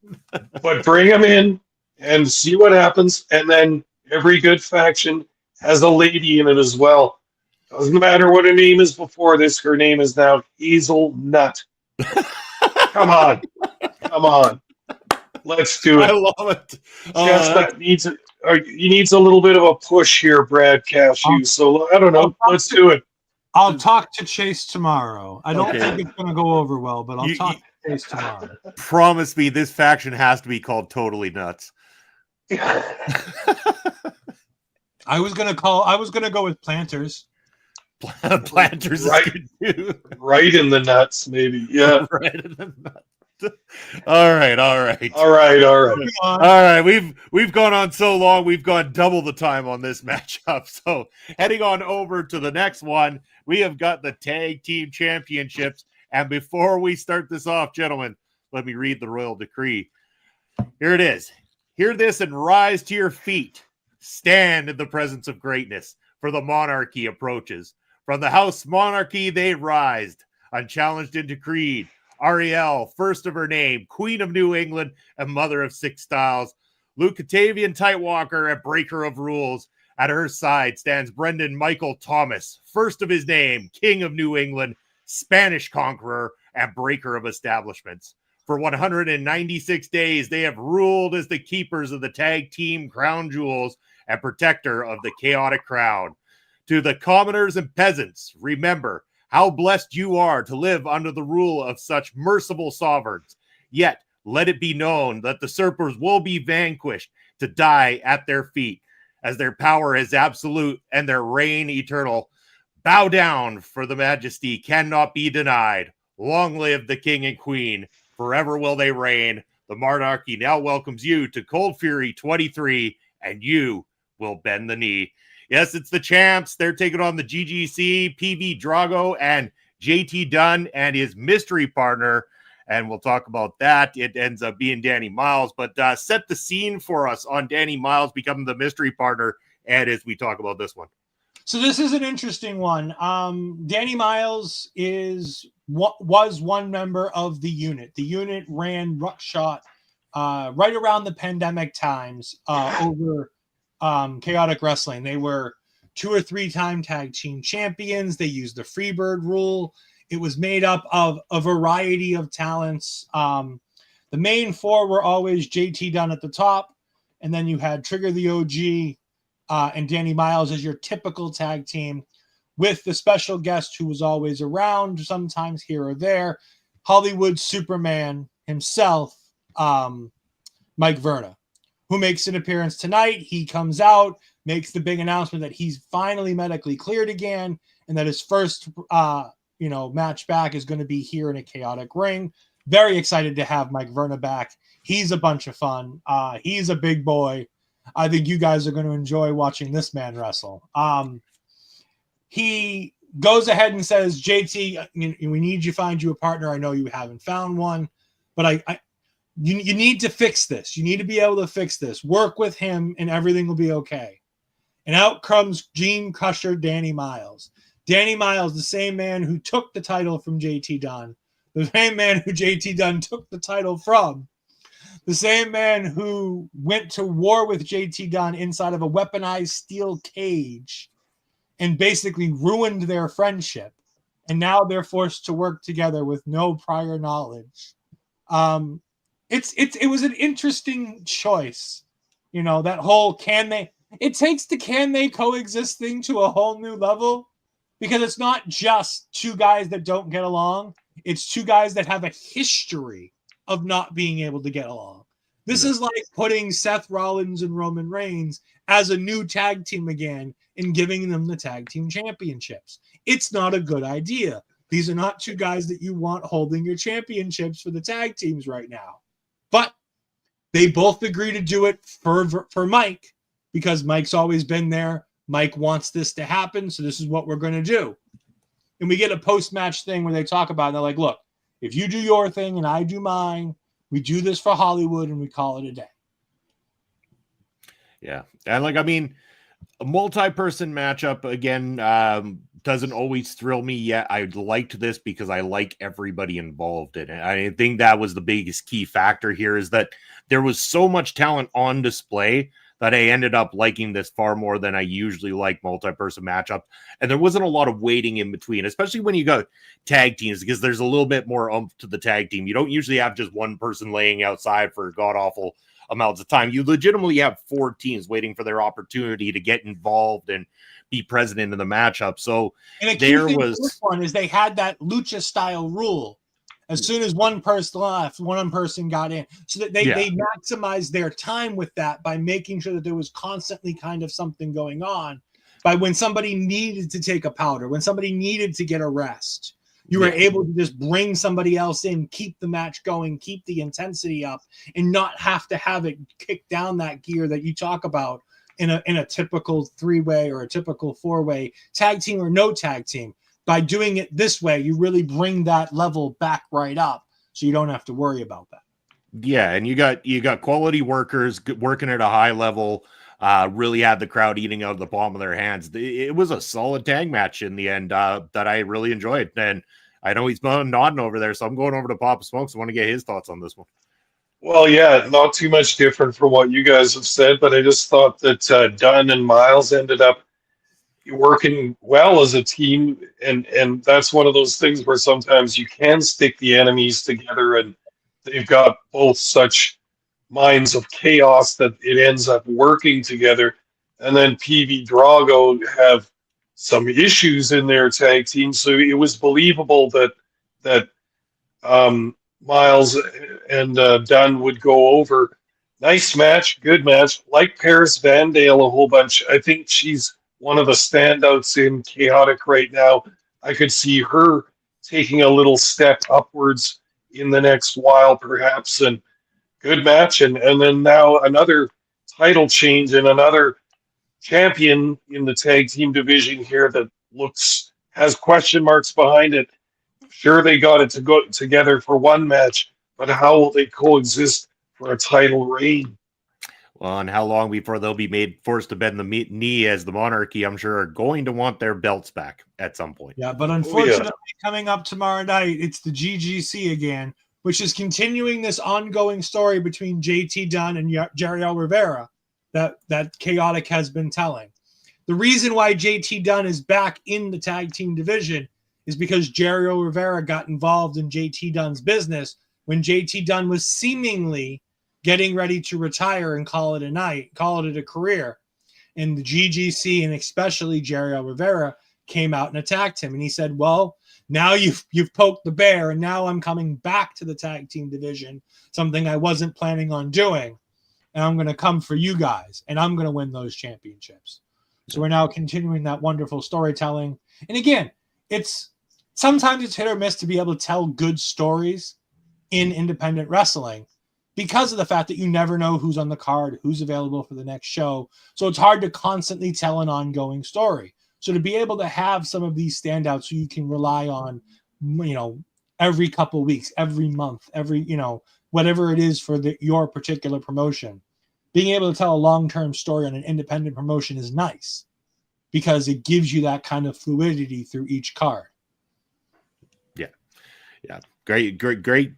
but bring him in and see what happens. And then every good faction has a lady in it as well. Doesn't matter what her name is before this, her name is now Hazelnut. Come on. Come on. Let's do I it. love it. Chestnut needs it. He needs a little bit of a push here, Brad Cashew. So I don't know. Let's do it. I'll talk to Chase tomorrow. I don't Okay. think it's going to go over well, but I'll You- talk to Chase tomorrow. Promise me this faction has to be called Totally Nuts. I was going to go with Planters. Planters Right. is good too. Right in the nuts, maybe. Yeah. Right in the nuts. All right. All right. All right, we've gone on so long, we've gone double the time on this matchup. So heading on over to the next one, we have got the tag team championships. And before we start this off, gentlemen, let me read the royal decree. Here it is. Hear this and rise to your feet. Stand in the presence of greatness, for the monarchy approaches. From the house monarchy they rised, unchallenged into creed. Ariel, first of her name, Queen of New England and Mother of Six Styles. Luke Catavian Tightwalker, a breaker of rules. At her side stands Brendan Michael Thomas, first of his name, King of New England, Spanish conqueror, and breaker of establishments. For 196 days, they have ruled as the keepers of the tag team crown jewels and protector of the chaotic crown. To the commoners and peasants, remember how blessed you are to live under the rule of such merciful sovereigns. Yet, let it be known that the usurpers will be vanquished to die at their feet, as their power is absolute and their reign eternal. Bow down, for the majesty cannot be denied. Long live the king and queen. Forever will they reign. The monarchy now welcomes you to Cold Fury 23, and you will bend the knee. Yes, it's the champs. They're taking on the GGC, PV Drago, and JT Dunn and his mystery partner. and we'll talk about that. It ends up being Danny Miles, but set the scene for us on Danny Miles becoming the mystery partner, and as we talk about this one. So this is an interesting one. Danny Miles was one member of the unit. The unit ran ruckshot right around the pandemic times over Chaotic Wrestling. They were 2 or 3 time tag team champions. They used the Freebird rule. It was made up of a variety of talents. The main 4 were always JT Dunn at the top, and then you had Trigger the OG and Danny Miles as your typical tag team, with the special guest who was always around, sometimes here or there, Hollywood Superman himself, Mike Verna, who makes an appearance tonight. He comes out, makes the big announcement that he's finally medically cleared again, and that his first match back is going to be here in a Chaotic Ring. Very excited to have Mike Verna back. He's a bunch of fun. He's a big boy. I think you guys are going to enjoy watching this man wrestle. He goes ahead and says, JT, we need you to find you a partner. I know you haven't found one, but you need to fix this. You need to be able to fix this. Work with him and everything will be okay. And out comes Gene Crusher Danny Miles. Danny Miles, the same man who took the title from JT Dunn, the same man who JT Dunn took the title from, the same man who went to war with JT Dunn inside of a weaponized steel cage and basically ruined their friendship. And now they're forced to work together with no prior knowledge. It was an interesting choice. That whole can they coexist thing to a whole new level, because it's not just 2 guys that don't get along. It's 2 guys that have a history of not being able to get along. This is like putting Seth Rollins and Roman Reigns as a new tag team again and giving them the tag team championships. It's not a good idea. These are not 2 guys that you want holding your championships for the tag teams right now. But they both agree to do it for Mike, because Mike's always been there. Mike wants this to happen, so this is what we're going to do. And we get a post-match thing where they talk about it, and they're like, look, if you do your thing and I do mine, we do this for Hollywood and we call it a day. Yeah. And a multi-person matchup, again, doesn't always thrill me yet. I liked this because I like everybody involved in it. I think that was the biggest key factor here, is that there was so much talent on display that I ended up liking this far more than I usually like multi-person matchup. And there wasn't a lot of waiting in between, especially when you got tag teams, because there's a little bit more oomph to the tag team. You don't usually have just one person laying outside for god-awful amounts of time. You legitimately have 4 teams waiting for their opportunity to get involved and be present in the matchup. So there was this one is they had that lucha style rule. As soon as one person left, one person got in. So that they maximized their time with that by making sure that there was constantly kind of something going on. By when somebody needed to take a powder, when somebody needed to get a rest, you were able to just bring somebody else in, keep the match going, keep the intensity up, and not have to have it kick down that gear that you talk about in a typical 3-way or a typical 4-way tag team or no tag team. By doing it this way, you really bring that level back right up, so you don't have to worry about that. Yeah, and you got quality workers working at a high level. Really had the crowd eating out of the palm of their hands. It was a solid tag match in the end that I really enjoyed. And I know he's nodding over there, so I'm going over to Papa Smokes. I want to get his thoughts on this one. Well, yeah, not too much different from what you guys have said, but I just thought that Dunn and Miles ended up working well as a team, and that's one of those things where sometimes you can stick the enemies together, and they've got both such minds of chaos that it ends up working together. And then PV Drago have some issues in their tag team, so it was believable that Miles and Dunn would go over. Nice match, good match. Like Paris Van Dale a whole bunch. I think she's one of the standouts in Chaotic right now. I could see her taking a little step upwards in the next while, perhaps. And good match. And then now another title change and another champion in the tag team division here that has question marks behind it. Sure, they got it to go together for one match, but how will they coexist for a title reign? Well, and how long before they'll be forced to bend the knee, as the Monarchy, I'm sure, are going to want their belts back at some point. Yeah, but Oh, unfortunately, coming up tomorrow night, it's the GGC again, which is continuing this ongoing story between JT Dunn and Jerry Rivera that Chaotic has been telling. The reason why JT Dunn is back in the tag team division is because Jerry Rivera got involved in JT Dunn's business when JT Dunn was seemingly getting ready to retire and call it a night, call it a career. And the GGC and especially Jerry Rivera came out and attacked him. And he said, well, now you've poked the bear, and now I'm coming back to the tag team division, something I wasn't planning on doing. And I'm going to come for you guys, and I'm going to win those championships. So we're now continuing that wonderful storytelling. And again, sometimes it's hit or miss to be able to tell good stories in independent wrestling because of the fact that you never know who's on the card, who's available for the next show. So it's hard to constantly tell an ongoing story. So to be able to have some of these standouts so you can rely on, every couple of weeks, every month, whatever it is for your particular promotion, being able to tell a long-term story on an independent promotion is nice because it gives you that kind of fluidity through each card. Yeah. Great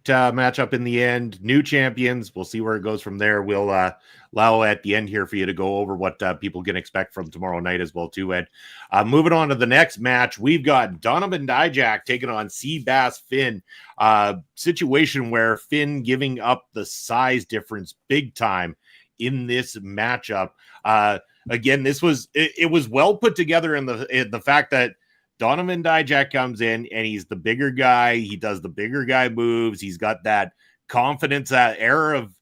matchup in the end. New champions. We'll see where it goes from there. We'll allow at the end here for you to go over what people can expect from tomorrow night as well too, Ed. Moving on to the next match, we've got Donovan Dijak taking on Seabass Finn. Situation where Finn giving up the size difference big time in this matchup. Again, this was it was well put together in the fact that Donovan Dijak comes in and he's the bigger guy. He does the bigger guy moves. He's got that confidence, that air of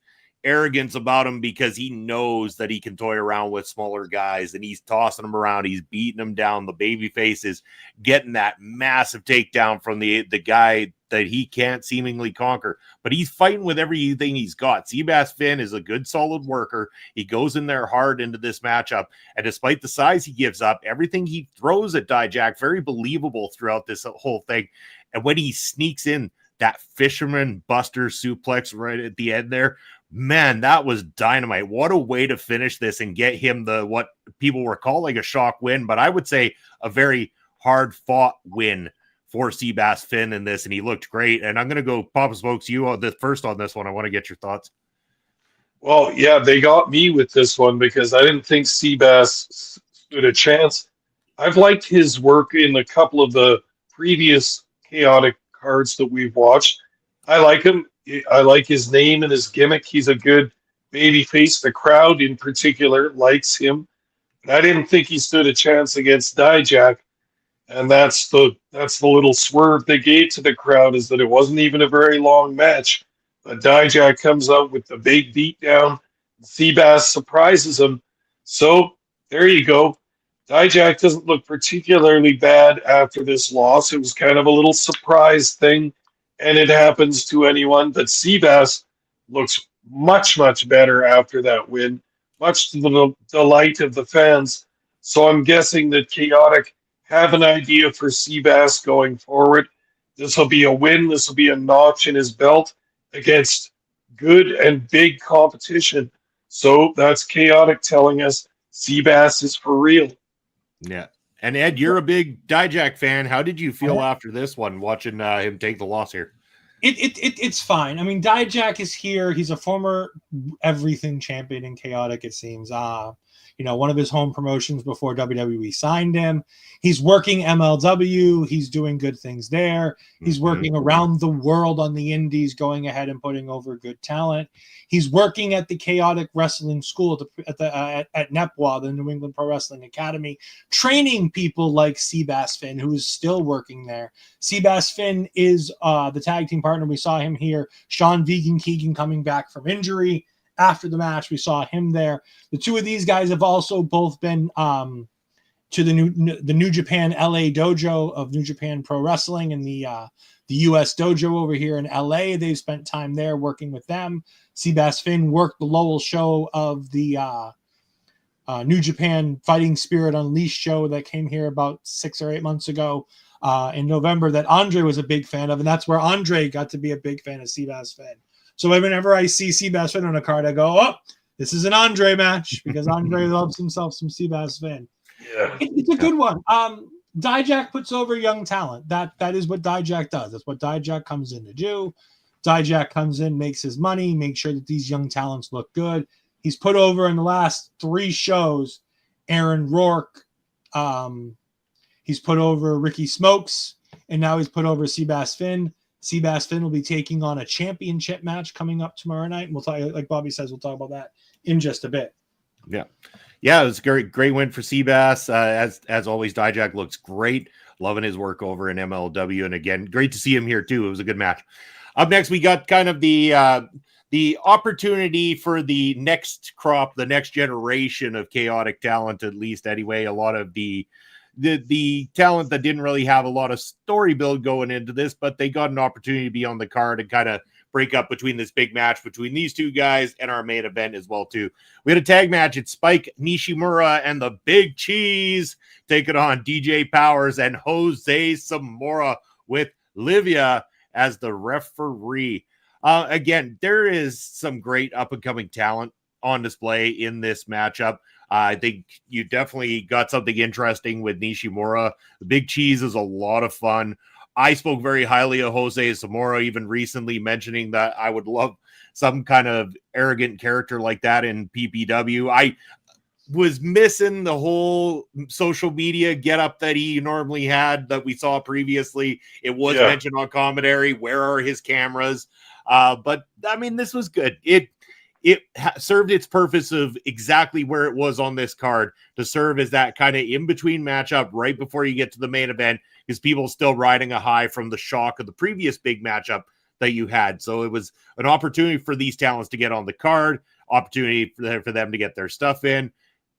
arrogance about him because he knows that he can toy around with smaller guys and he's tossing them around. He's beating them down. The babyface is getting that massive takedown from the guy that he can't seemingly conquer, but he's fighting with everything he's got. Seabass Finn is a good, solid worker. He goes in there hard into this matchup, and despite the size he gives up, everything he throws at Dijak, very believable throughout this whole thing. And when he sneaks in that fisherman buster suplex right at the end there, man, that was dynamite. What a way to finish this and get him what people were calling a shock win, but I would say a very hard-fought win for Seabass Finn in this, and he looked great. And I'm going to go Papa Smokes you on the first on this one. I want to get your thoughts. Well, yeah, they got me with this one because I didn't think Seabass stood a chance. I've liked his work in a couple of the previous Chaotic cards that we've watched. I like him. I like his name and his gimmick. He's a good baby face. The crowd in particular likes him. And I didn't think he stood a chance against Dijak. And that's the little swerve they gave to the crowd, is that it wasn't even a very long match. But Dijak comes out with the big beatdown. Seabass surprises him. So there you go. Dijak doesn't look particularly bad after this loss. It was kind of a little surprise thing, and it happens to anyone. But Seabass looks much, much better after that win, much to the delight of the fans. So I'm guessing that Chaotic have an idea for Seabass going forward. This will be a win. This will be a notch in his belt against good and big competition. So that's Chaotic telling us Seabass is for real. Yeah. And Ed, you're a big Dijak fan. How did you feel after this one, watching him take the loss here? It's fine. I mean, Dijak is here. He's a former everything champion in Chaotic, it seems. One of his home promotions before WWE signed him. He's working MLW. He's doing good things there. He's working around the world on the indies, going ahead and putting over good talent. He's working at the Chaotic Wrestling School at NEPWA, the New England Pro Wrestling Academy, training people like Seabass Finn, who is still working there. Seabass Finn is the tag team partner. We saw him here. Sean Vegan Keegan coming back from injury. After the match, we saw him there. The two of these guys have also both been to the New Japan LA dojo of New Japan Pro Wrestling and the US dojo over here in LA. They've spent time there working with them. Seabass Finn worked the Lowell show of the New Japan Fighting Spirit Unleashed show that came here about 6 or 8 months ago. in November that Andre was a big fan of, and that's where Andre got to be a big fan of Seabass Finn. So whenever I see Seabass Finn on a card, I go, oh, this is an Andre match because Andre loves himself some Seabass Finn. Yeah. It's a good one. Dijak puts over young talent. That is what Dijak does. That's what Dijak comes in to do. Dijak comes in, makes his money, makes sure that these young talents look good. He's put over in the last 3 shows Aaron Rourke. He's put over Ricky Smokes, and now he's put over Seabass Finn. Seabass Finn will be taking on a championship match coming up tomorrow night. And we'll talk, like Bobby says, we'll talk about that in just a bit. Yeah. Yeah, it was a great win for Seabass. As always, Dijak looks great. Loving his work over in MLW. And again, great to see him here too. It was a good match. Up next, we got kind of the opportunity for the next crop, the next generation of chaotic talent, at least anyway. A lot of the talent that didn't really have a lot of story build going into this, but they got an opportunity to be on the card and kind of break up between this big match between these two guys and our main event as well too. We had a tag match. It's Spike Nishimura and the Big Cheese taking on DJ Powers and Jose Zamora with Livia as the referee. Again, there is some great up-and-coming talent on display in this matchup. I think you definitely got something interesting with Nishimura. The Big Cheese is a lot of fun. I spoke very highly of Jose Zamora, even recently mentioning that I would love some kind of arrogant character like that in PPW. I was missing the whole social media getup that he normally had that we saw previously. It was mentioned on commentary. Where are his cameras? But I mean, this was good. It served its purpose of exactly where it was on this card to serve as that kind of in-between matchup right before you get to the main event, because people still riding a high from the shock of the previous big matchup that you had. So it was an opportunity for these talents to get on the card, opportunity for them to get their stuff in,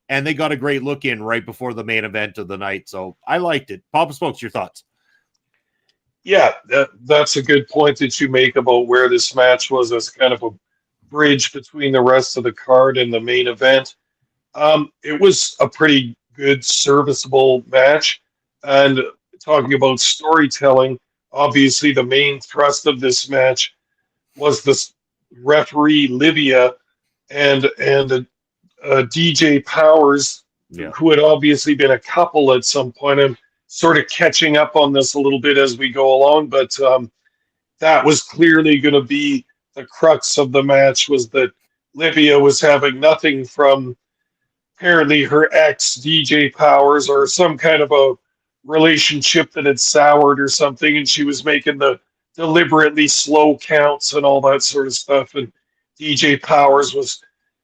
and they got a great look in right before the main event of the night. So I liked it. Papa Smokes, your thoughts? Yeah, that's a good point that you make about where this match was as kind of a bridge between the rest of the card and the main event. It was a pretty good, serviceable match. And talking about storytelling, obviously the main thrust of this match was this referee Livia and DJ Powers, who had obviously been a couple at some point. I'm sort of catching up on this a little bit as we go along, but that was clearly going to be the crux of the match, was that Livia was having nothing from apparently her ex DJ Powers, or some kind of a relationship that had soured or something, and she was making the deliberately slow counts and all that sort of stuff, and DJ Powers was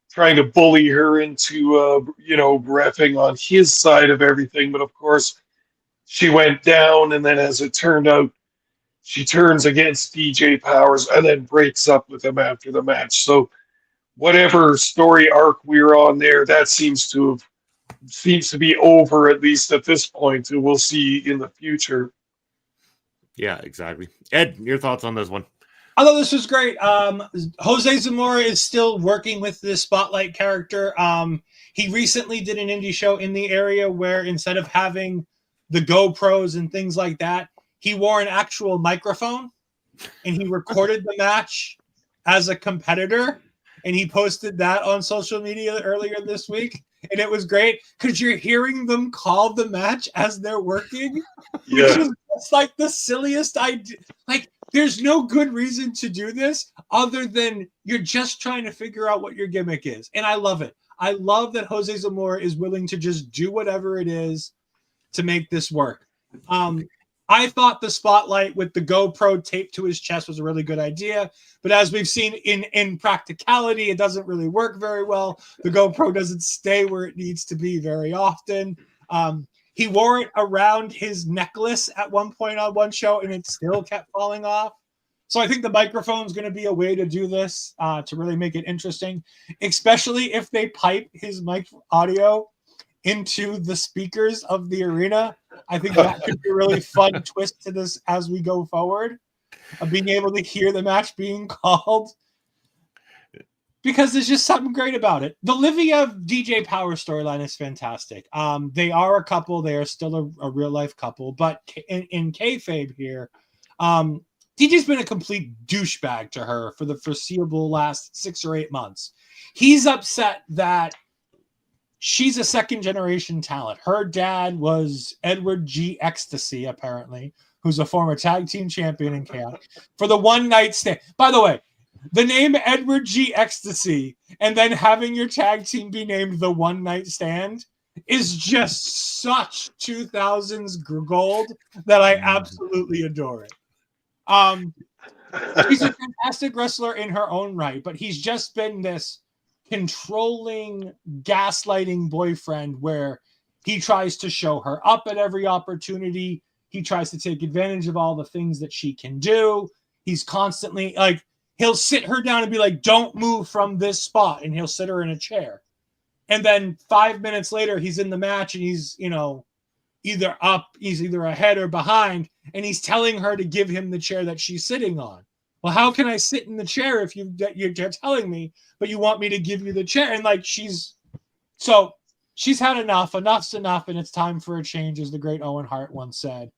trying to bully her into reffing on his side of everything. But of course she went down, and then as it turned out, she turns against DJ Powers and then breaks up with him after the match. So whatever story arc we're on there, that seems to be over, at least at this point, and we'll see in the future. Yeah, exactly. Ed, your thoughts on this one? I thought this was great. Jose Zamora is still working with this Spotlight character. He recently did an indie show in the area where instead of having the GoPros and things like that, he wore an actual microphone and he recorded the match as a competitor, and he posted that on social media earlier this week. And it was great because you're hearing them call the match as they're working, which is just like the silliest idea. Like, there's no good reason to do this other than you're just trying to figure out what your gimmick is. And I love it. I love that Jose Zamora is willing to just do whatever it is to make this work. I thought the Spotlight with the GoPro taped to his chest was a really good idea, but as we've seen in practicality, it doesn't really work very well. The GoPro doesn't stay where it needs to be very often. He wore it around his necklace at one point on one show, and it still kept falling off. So I think the microphone is going to be a way to do this, to really make it interesting, especially if they pipe his mic audio into the speakers of the arena. I think that could be a really fun twist to this as we go forward, of being able to hear the match being called. because there's just something great about it. The Livia DJ Power storyline is fantastic. They are a couple. They are still a real life couple, but in kayfabe here, DJ's been a complete douchebag to her for the foreseeable last 6 or 8 months. He's upset that she's a second generation talent. Her dad was Edward G. Ecstasy, apparently, who's a former tag team champion in Chaos. For the one night stand. By the way, the name Edward G. Ecstasy and then having your tag team be named the One Night Stand is just such 2000s gold that I absolutely adore it. She's a fantastic wrestler in her own right, but he's just been this controlling, gaslighting boyfriend where he tries to show her up at every opportunity. He tries to take advantage of all the things that she can do. He's constantly like, he'll sit her down and be like, don't move from this spot. And he'll sit her in a chair. And then 5 minutes later, he's in the match and he's, either ahead or behind. And he's telling her to give him the chair that she's sitting on. Well, how can I sit in the chair if you're telling me, but you want me to give you the chair? And like, she's had enough. Enough's enough. And it's time for a change, as the great Owen Hart once said.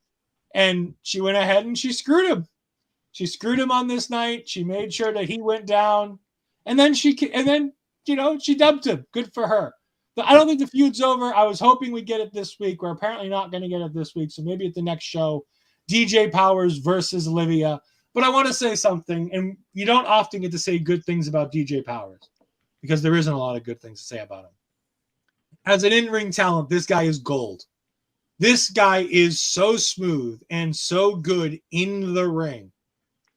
And she went ahead and she screwed him. She screwed him on this night. She made sure that he went down, and then she dumped him. Good for her. But I don't think the feud's over. I was hoping we'd get it this week. We're apparently not going to get it this week, so maybe at the next show, DJ Powers versus Olivia. But I want to say something, and you don't often get to say good things about DJ Powers because there isn't a lot of good things to say about him. As an in-ring talent, this guy is gold. This guy is so smooth and so good in the ring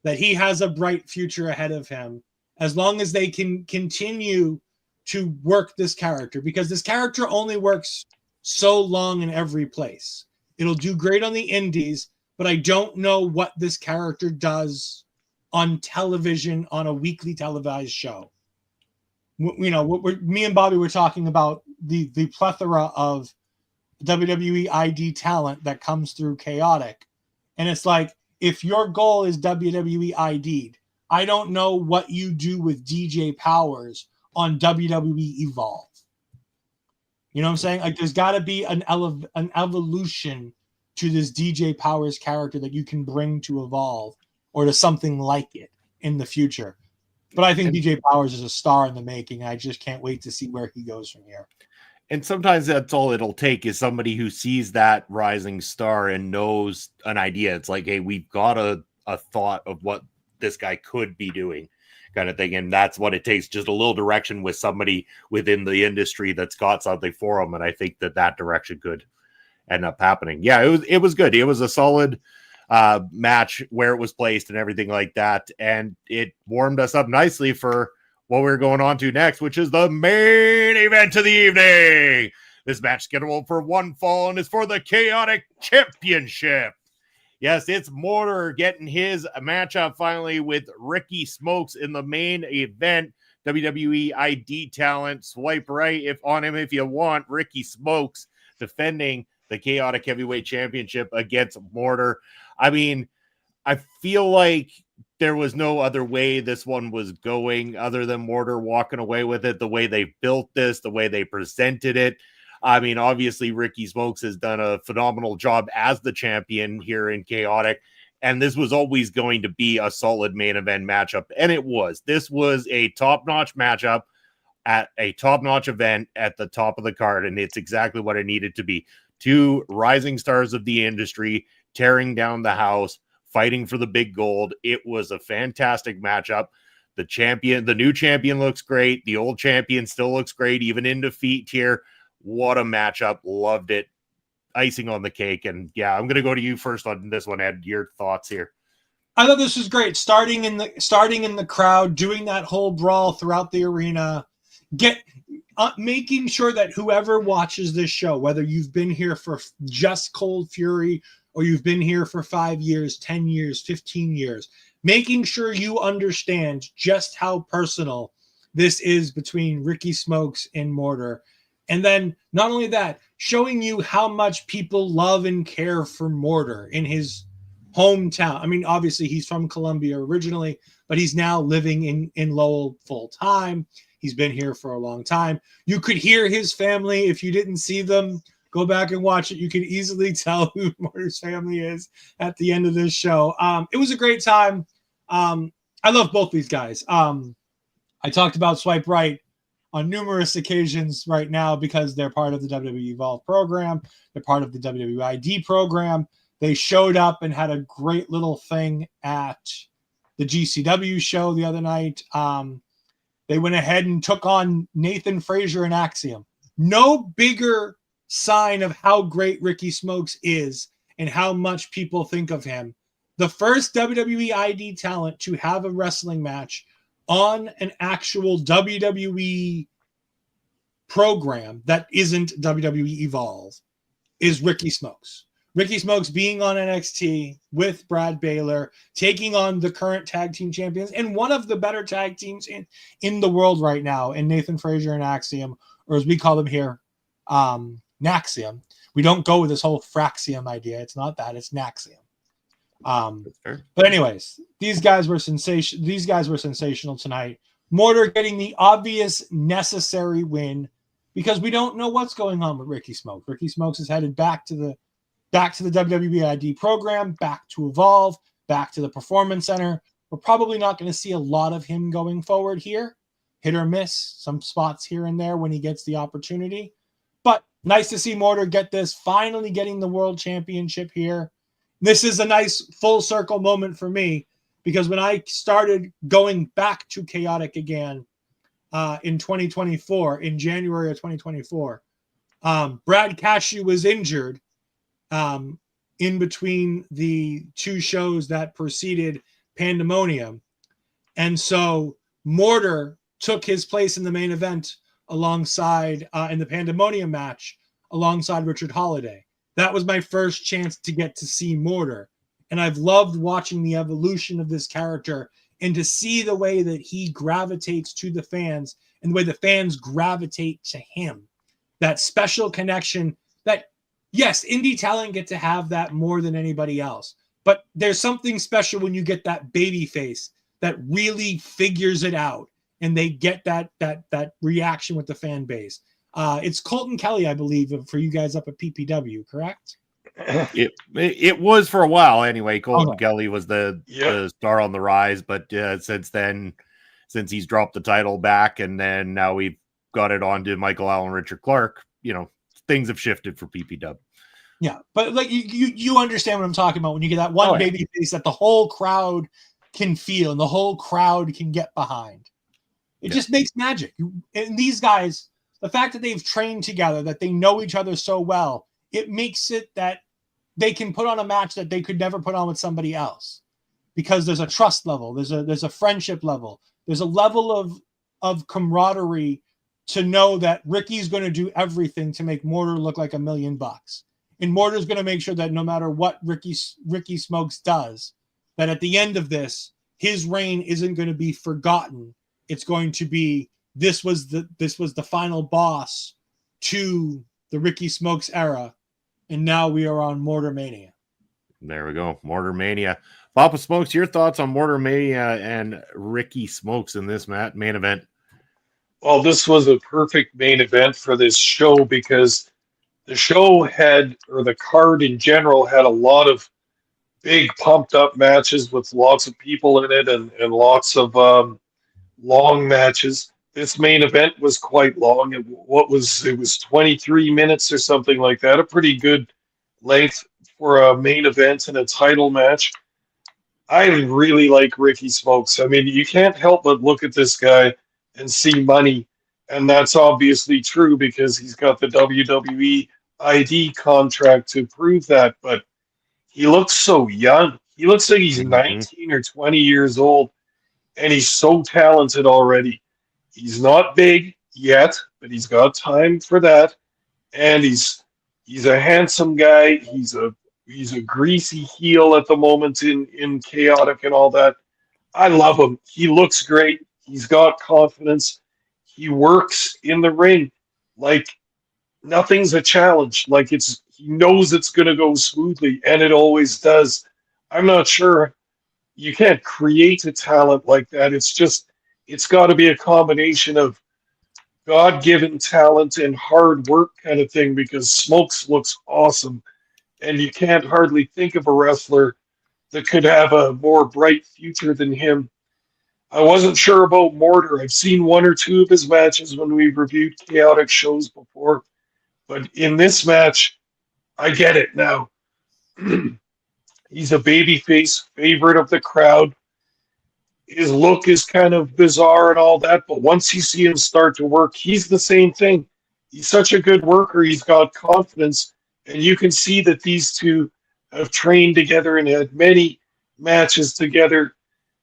that he has a bright future ahead of him as long as they can continue to work this character, because this character only works so long in every place. It'll do great on the indies, but I don't know what this character does on television on a weekly televised show. Me and Bobby were talking about the plethora of WWE ID talent that comes through Chaotic. And it's like, if your goal is WWE ID'd, I don't know what you do with DJ Powers on WWE Evolve. You know what I'm saying? Like, there's got to be an evolution to this DJ Powers character that you can bring to Evolve or to something like it in the future. But I think DJ Powers is a star in the making. I just can't wait to see where he goes from here. And sometimes that's all it'll take is somebody who sees that rising star and knows an idea. It's like, hey, we've got a thought of what this guy could be doing, kind of thing. And that's what it takes, just a little direction with somebody within the industry that's got something for them. And I think that direction could end up happening. Yeah, it was good. It was a solid match where it was placed and everything like that. And it warmed us up nicely for what we're going on to next, which is the main event of the evening. This match scheduled for one fall and is for the Chaotic Championship. Yes, it's Mortar getting his matchup finally with Ricky Smokes in the main event. WWE ID talent, swipe right on him if you want. Ricky Smokes defending the Chaotic Heavyweight Championship against Mortar. I mean, I feel like there was no other way this one was going other than Mortar walking away with it, the way they built this, the way they presented it. I mean, obviously, Ricky Smokes has done a phenomenal job as the champion here in Chaotic, and this was always going to be a solid main event matchup, and it was. This was a top-notch matchup at a top-notch event at the top of the card, and it's exactly what it needed to be. Two rising stars of the industry tearing down the house, fighting for the big gold. It was a fantastic matchup. The new champion looks great. The old champion still looks great, even in defeat here. What a matchup. Loved it. Icing on the cake. And yeah, I'm going to go to you first on this one, Ed. Your thoughts here. I thought this was great. Starting in the crowd, doing that whole brawl throughout the arena, making sure that whoever watches this show, whether you've been here for just Cold Fury or you've been here for 5 years, 10 years, 15 years, making sure you understand just how personal this is between Ricky Smokes and Mortar. And then not only that, showing you how much people love and care for Mortar in his hometown. I mean, obviously he's from Colombia originally, but he's now living in Lowell full time. He's been here for a long time. You could hear his family. If you didn't see them, go back and watch it. You can easily tell who Mortar's family is at the end of this show. It was a great time. I love both these guys. I talked about Swipe Right on numerous occasions right now because they're part of the WWE Evolve program. They're part of the WWID program. They showed up and had a great little thing at the GCW show the other night. They went ahead and took on Nathan Frazier and Axiom. No bigger sign of how great Ricky Smokes is and how much people think of him. The first WWE ID talent to have a wrestling match on an actual WWE program that isn't WWE Evolve is Ricky Smokes. Ricky Smokes being on NXT with Brad Baylor, taking on the current tag team champions and one of the better tag teams in the world right now, in Nathan Frazier and Axiom, or as we call them here, Naxium. We don't go with this whole Fraxium idea. It's not that, it's Naxium. But anyways, these guys were sensational tonight. Mortar getting the obvious necessary win because we don't know what's going on with Ricky Smokes. Ricky Smokes is headed back to the WWE ID program, back to Evolve, back to the Performance Center. We're probably not going to see a lot of him going forward here. Hit or miss, some spots here and there when he gets the opportunity. But nice to see Mortar get this, finally getting the World Championship here. This is a nice full circle moment for me because when I started going back to Chaotic again in 2024, in January of 2024, Brad Cashew was injured in between the two shows that preceded Pandemonium. And so Mortar took his place in the main event alongside in the Pandemonium match alongside Richard Holiday. That was my first chance to get to see Mortar. And I've loved watching the evolution of this character and to see the way that he gravitates to the fans and the way the fans gravitate to him. That special connection that, yes, indie talent get to have that more than anybody else. But there's something special when you get that baby face that really figures it out and they get that reaction with the fan base. It's Colton Kelly, I believe, for you guys up at PPW, correct? It was for a while anyway. Colton Okay. Kelly was the star on the rise, but since then, since he's dropped the title back, and then now we've got it on to Michael Allen, Richard Clark, things have shifted for PPW. Yeah, but like you understand what I'm talking about when you get that one baby face that the whole crowd can feel and the whole crowd can get behind. It just makes magic. And these guys, the fact that they've trained together, that they know each other so well, it makes it that they can put on a match that they could never put on with somebody else because there's a trust level, there's a friendship level, there's a level of camaraderie to know that Ricky's going to do everything to make Mortar look like $1 million. And Mortar's going to make sure that no matter what Ricky Smokes does, that at the end of this, his reign isn't going to be forgotten. It's going to be this was the final boss to the Ricky Smokes era, and now we are on Mortar Mania. There we go, Mortar Mania. Papa Smokes, your thoughts on Mortar Mania and Ricky Smokes in this main event? Well, this was a perfect main event for this show because the show had, or the card in general, had a lot of big pumped up matches with lots of people in it and lots of long matches. This main event was quite long. It was 23 minutes or something like that. A pretty good length for a main event and a title match. I really like Ricky Smokes. I mean, you can't help but look at this guy and see money. And that's obviously true because he's got the WWE ID contract to prove that. But he looks so young. He looks like he's 19 or 20 years old. And he's so talented already. He's not big yet, but he's got time for that. And he's a handsome guy. He's a greasy heel at the moment in Chaotic and all that. I love him. He looks great. He's got confidence. He works in the ring like nothing's a challenge. Like he knows it's going to go smoothly, and it always does. I'm not sure you can't create a talent like that. It's got to be a combination of God-given talent and hard work kind of thing because Smokes looks awesome. And you can't hardly think of a wrestler that could have a more bright future than him. I wasn't sure about Mortar. I've seen one or two of his matches when we've reviewed chaotic shows before, but in this match, I get it now. He's a babyface favorite of the crowd. His look is kind of bizarre and all that, but once you see him start to work, he's the same thing. He's such a good worker. He's got confidence, and you can see that these two have trained together and had many matches together.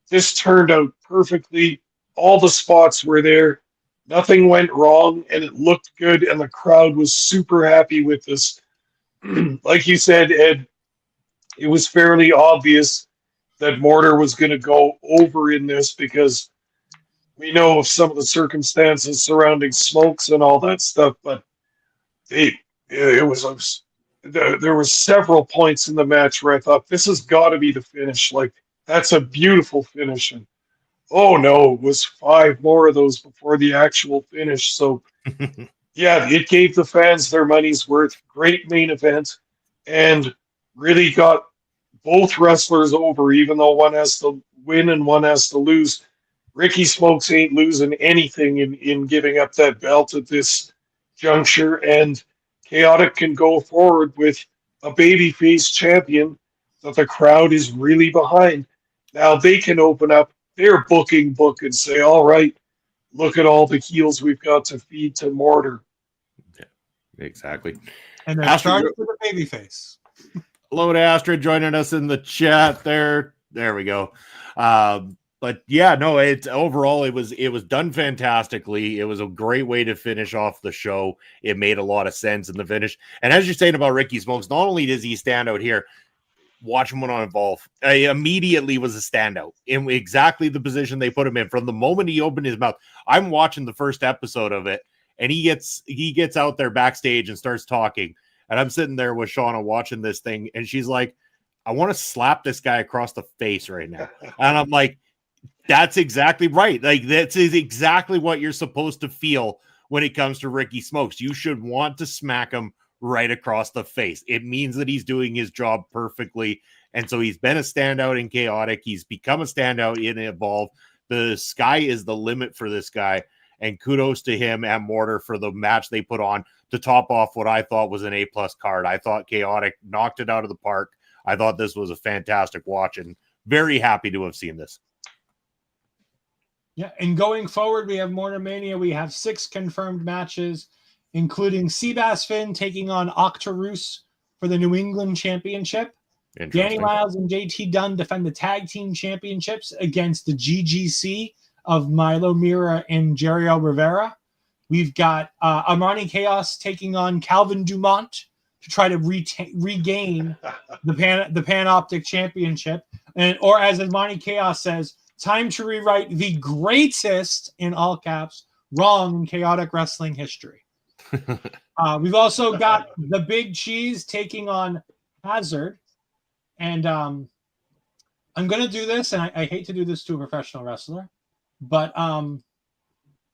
This turned out perfectly. All the spots were there. Nothing went wrong, and it looked good, and the crowd was super happy with this. Like you said, Ed, it was fairly obvious that Mortar was going to go over in this because we know of some of the circumstances surrounding Smokes and all that stuff, but they, it was there were several points in the match where I thought this has got to be the finish. Like that's a beautiful finish, and oh no, it was 5 more of those before the actual finish. So yeah, it gave the fans their money's worth. Great main event, and really got both wrestlers over, even though one has to win and one has to lose. Ricky Smokes ain't losing anything in giving up that belt at this juncture, and Chaotic can go forward with a babyface champion that the crowd is really behind. Now they can open up their booking book and say, all right, look at all the heels we've got to feed to Mortar. Yeah, exactly. And they're Astrid, starting with a baby face. hello to Astrid joining us in the chat there. There we go. But yeah, no, it's overall it was done fantastically. It was a great way to finish off the show. It made a lot of sense in the finish. And as you're saying about Ricky Smokes, not only does he stand out here, watch him on Evolve. He immediately was a standout in exactly the position they put him in. From the moment he opened his mouth, I'm watching the first episode of it, and he gets out there backstage and starts talking. And I'm sitting there with Shauna watching this thing, and she's like, I want to slap this guy across the face right now. And I'm like, that's exactly right. Like, that's exactly what you're supposed to feel when it comes to Ricky Smokes. You should want to smack him right across the face. It means that he's doing his job perfectly. And so he's been a standout in Chaotic. He's become a standout in Evolve. The sky is the limit for this guy. And kudos to him and Mortar for the match they put on to top off what I thought was an A+ card. I thought Chaotic knocked it out of the park. I thought this was a fantastic watch and very happy to have seen this. Yeah, and going forward, we have Mortar Mania. We have 6 confirmed matches, including Seabass Finn taking on Octaroos for the New England Championship. Danny Miles and JT Dunn defend the Tag Team Championships against the GGC of Milo Mira and Jerio Rivera. We've got Armani Chaos taking on Calvin Dumont to try to regain the Panoptic Championship. Or as Armani Chaos says, time to rewrite the greatest, in all caps, wrong in chaotic wrestling history. We've also got the Big Cheese taking on Hazard. And I'm going to do this, and I hate to do this to a professional wrestler, but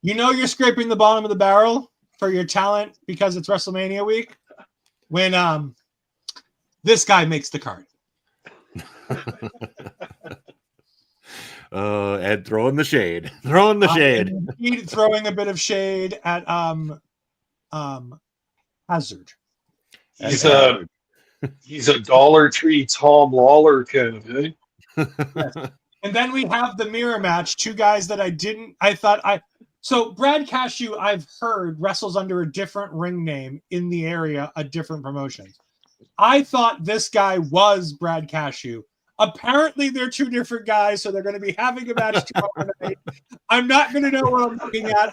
you're scraping the bottom of the barrel for your talent because it's WrestleMania week when this guy makes the card. Ed throwing the shade. Throwing the shade. Throwing a bit of shade at Hazard. He's a Dollar Tree Tom Lawler kind of, eh? Yes. And then we have the mirror match. 2 guys that So Brad Cashew, I've heard, wrestles under a different ring name in the area, a different promotion. I thought this guy was Brad Cashew. Apparently, they're 2 different guys, so they're going to be having a match tomorrow night. I'm not going to know what I'm looking at.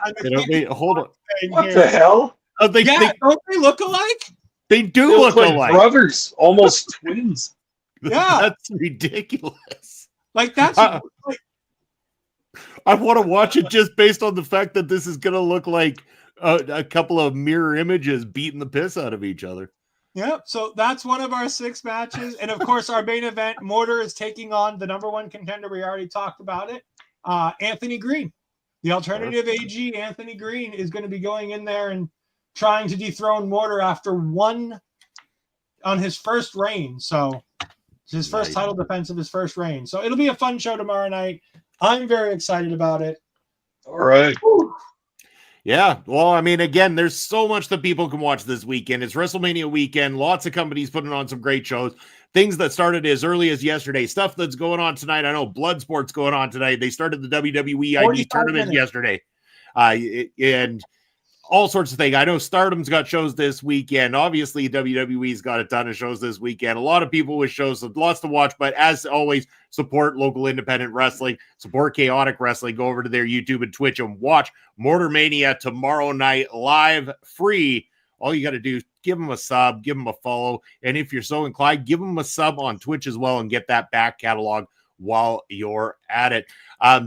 Hold on. What the hell? Don't they look alike? They do look like alike. Brothers, almost twins. Yeah. That's ridiculous. Like, that's... I want to watch it just based on the fact that this is going to look like a couple of mirror images beating the piss out of each other. Yep. So that's one of our 6 matches. And of course, our main event, Mortar is taking on the number 1 contender. We already talked about it. Anthony Green. The alternative AG, Anthony Green, is going to be going in there and trying to dethrone Mortar after one on his first reign. So it's his first title defense of his first reign. So it'll be a fun show tomorrow night. I'm very excited about it. All right. Woo. Yeah, well, I mean, again, there's so much that people can watch this weekend. It's WrestleMania weekend. Lots of companies putting on some great shows. Things that started as early as yesterday. Stuff that's going on tonight. I know Bloodsport's going on tonight. They started the WWE ID tournament yesterday. And all sorts of things. I know Stardom's got shows this weekend. Obviously, WWE's got a ton of shows this weekend. A lot of people with shows, so lots to watch. But as always, support local independent wrestling, support Chaotic Wrestling. Go over to their YouTube and Twitch and watch Mortar Mania tomorrow night live, free. All you got to do is give them a sub, give them a follow. And if you're so inclined, give them a sub on Twitch as well and get that back catalog while you're at it.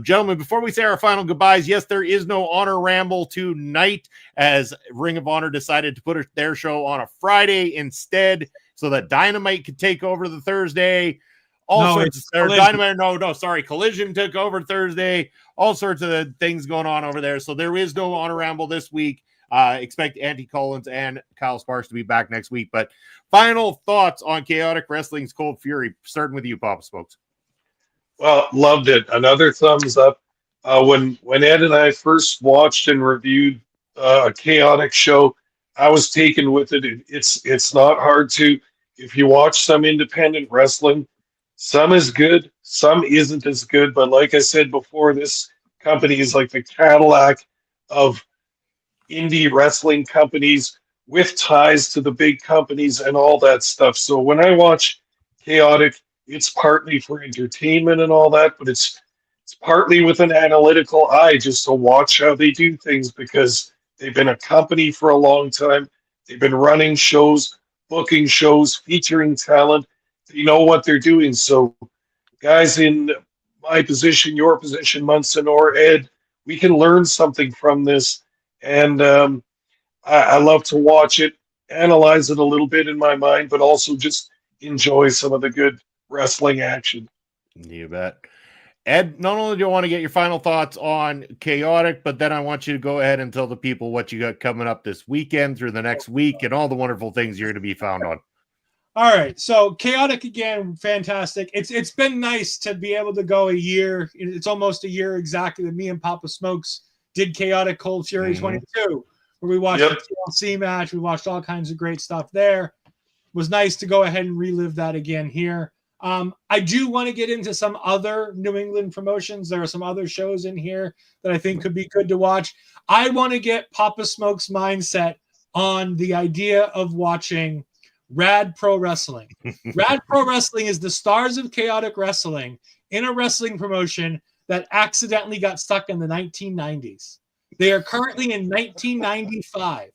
Gentlemen, before we say our final goodbyes, yes, there is no Honor Ramble tonight as Ring of Honor decided to put their show on a Friday instead so that Dynamite could take over the Thursday. Collision took over Thursday. All sorts of things going on over there. So there is no Honor Ramble this week. Expect Andy Collins and Kyle Sparks to be back next week. But final thoughts on Chaotic Wrestling's Cold Fury, starting with you, Papa Smokes. Well, loved it. Another thumbs up. When Ed and I first watched and reviewed a Chaotic show, I was taken with it. It's not hard to, if you watch some independent wrestling, some is good, some isn't as good. But like I said before, this company is like the Cadillac of indie wrestling companies with ties to the big companies and all that stuff. So when I watch Chaotic, it's partly for entertainment and all that, but it's partly with an analytical eye just to watch how they do things because they've been a company for a long time. They've been running shows, booking shows, featuring talent. They know what they're doing. So guys in my position, your position, Munson or Ed, we can learn something from this. And I love to watch it, analyze it a little bit in my mind, but also just enjoy some of the good wrestling action. You bet. Ed, not only do I want to get your final thoughts on Chaotic, but then I want you to go ahead and tell the people what you got coming up this weekend through the next week and all the wonderful things you're going to be found on. All right. So Chaotic again, fantastic. It's been nice to be able to go a year. It's almost a year exactly that me and Papa Smokes did Chaotic Cold Fury 22, where we watched the TLC match. We watched all kinds of great stuff there. It was nice to go ahead and relive that again here. I do want to get into some other New England promotions. There are some other shows in here that I think could be good to watch. I want to get Papa Smoke's mindset on the idea of watching Rad Pro Wrestling. Rad Pro Wrestling is the stars of Chaotic Wrestling in a wrestling promotion that accidentally got stuck in the 1990s. They are currently in 1995.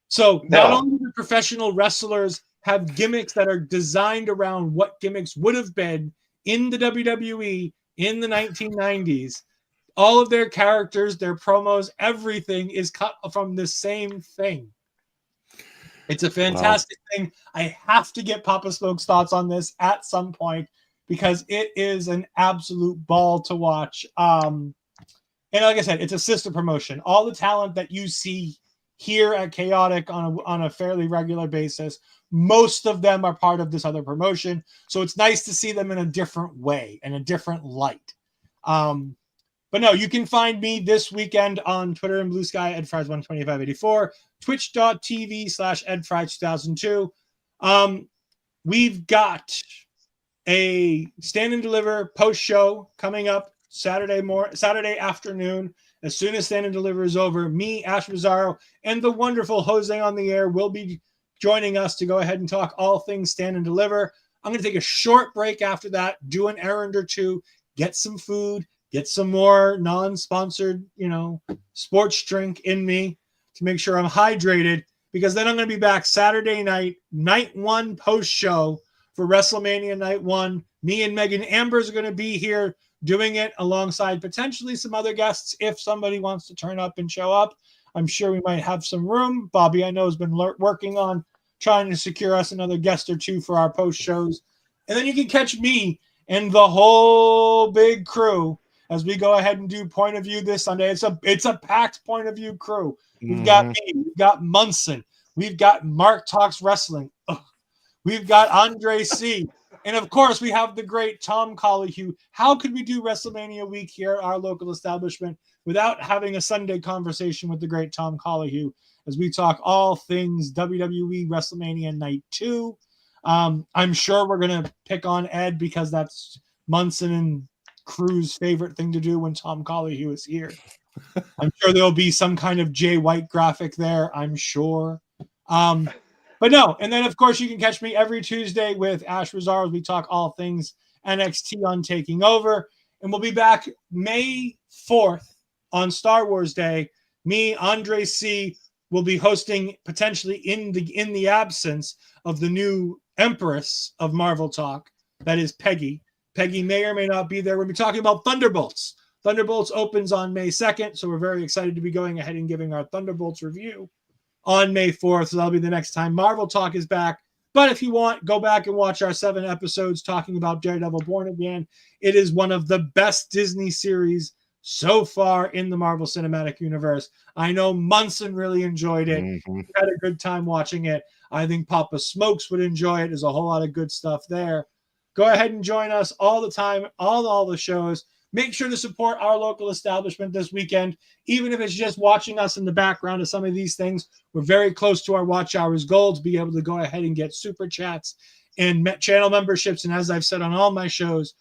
So not only do professional wrestlers have gimmicks that are designed around what gimmicks would have been in the WWE in the 1990s, all of their characters, their promos, everything is cut from the same thing. It's a fantastic thing. I have to get Papa Smoke's thoughts on this at some point because it is an absolute ball to watch. And like I said, it's a sister promotion. All the talent that you see here at Chaotic on a fairly regular basis, most of them are part of this other promotion. So it's nice to see them in a different way and a different light. But no, you can find me this weekend on Twitter and Blue Sky, EdFries12584, twitch.tv/EdFries2002. We've got a Stand and Deliver post show coming up Saturday afternoon. As soon as Stand and Deliver is over, me, Ash Mazzaro, and the wonderful Jose on the air will be joining us to go ahead and talk all things Stand and Deliver. I'm going to take a short break after that, do an errand or two, get some food, get some more non-sponsored, sports drink in me to make sure I'm hydrated, because then I'm going to be back Saturday night 1 post show for WrestleMania night 1. Me and Megan Ambers are going to be here doing it alongside potentially some other guests if somebody wants to turn up and show up. I'm sure we might have some room. Bobby, I know, has been working on trying to secure us another guest or two for our post shows. And then you can catch me and the whole big crew as we go ahead and do Point of View this Sunday. It's a packed Point of View crew. We've got me, we've got Munson, we've got Mark Talks Wrestling, we've got Andre C. And of course, we have the great Tom Collihue. How could we do WrestleMania week here at our local establishment without having a Sunday conversation with the great Tom Collihue as we talk all things WWE WrestleMania Night 2? I'm sure we're going to pick on Ed because that's Munson and crew's favorite thing to do when Tom Collihue is here. I'm sure there'll be some kind of Jay White graphic there, I'm sure. But no, and then of course you can catch me every Tuesday with Ash Rosario as we talk all things NXT on Taking Over. And we'll be back May 4th on Star Wars Day. Me, Andre C, will be hosting potentially in the absence of the new Empress of Marvel Talk. That is Peggy. Peggy may or may not be there. We'll be talking about Thunderbolts. Thunderbolts opens on May 2nd, so we're very excited to be going ahead and giving our Thunderbolts review on May 4th. So that'll be the next time Marvel Talk is back. But if you want, go back and watch our 7 episodes talking about Daredevil Born Again. It is one of the best Disney series so far in the Marvel Cinematic Universe. I know Munson really enjoyed it. We had a good time watching it. I think Papa Smokes would enjoy it. There's a whole lot of good stuff there. Go ahead and join us all the time, all the shows. Make sure to support our local establishment this weekend, even if it's just watching us in the background of some of these things. We're very close to our Watch Hours goal to be able to go ahead and get super chats and channel memberships. And as I've said on all my shows,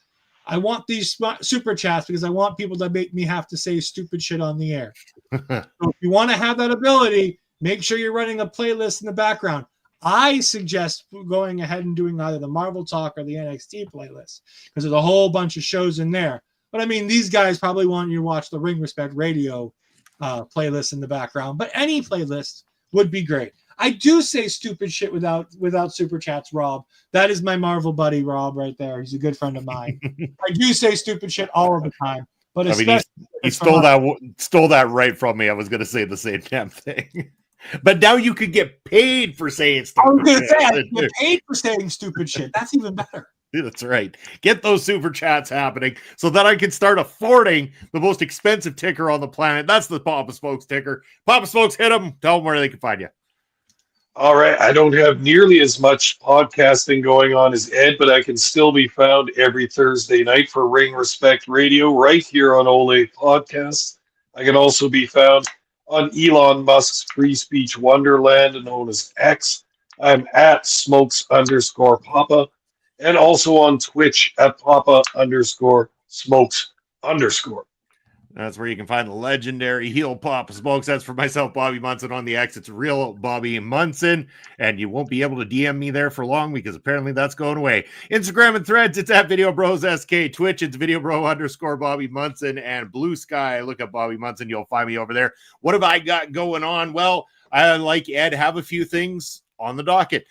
I want these super chats because I want people to make me have to say stupid shit on the air. So if you want to have that ability, make sure you're running a playlist in the background. I suggest going ahead and doing either the Marvel Talk or the NXT playlist because there's a whole bunch of shows in there. But I mean, these guys probably want you to watch the Ring Respect Radio playlist in the background. But any playlist would be great. I do say stupid shit without super chats, Rob. That is my Marvel buddy, Rob, right there. He's a good friend of mine. I do say stupid shit all of the time. But I mean, he stole that right from me. I was going to say the same damn thing. But now you could get paid for saying stupid I was going to shit. say, I get paid for saying stupid shit. That's even better. That's right. Get those super chats happening so that I can start affording the most expensive ticker on the planet. That's the Papa Smokes ticker. Papa Smokes, hit them. Tell them where they can find you. All right. I don't have nearly as much podcasting going on as Ed, but I can still be found every Thursday night for Ring Respect Radio right here on Ol'Ed Podcast. I can also be found on Elon Musk's free speech wonderland known as X. I'm at smokes_papa and also on Twitch at papa_smokes_. That's where you can find the legendary heel Papa Smokes. That's for myself, Bobby Munson on the X. It's real Bobby Munson, and you won't be able to DM me there for long because apparently that's going away. Instagram and Threads, it's at Video Bros SK. Twitch, it's _Bobby Munson, and Blue Sky. Look up Bobby Munson, you'll find me over there. What have I got going on? Well, I, like Ed, have a few things on the docket.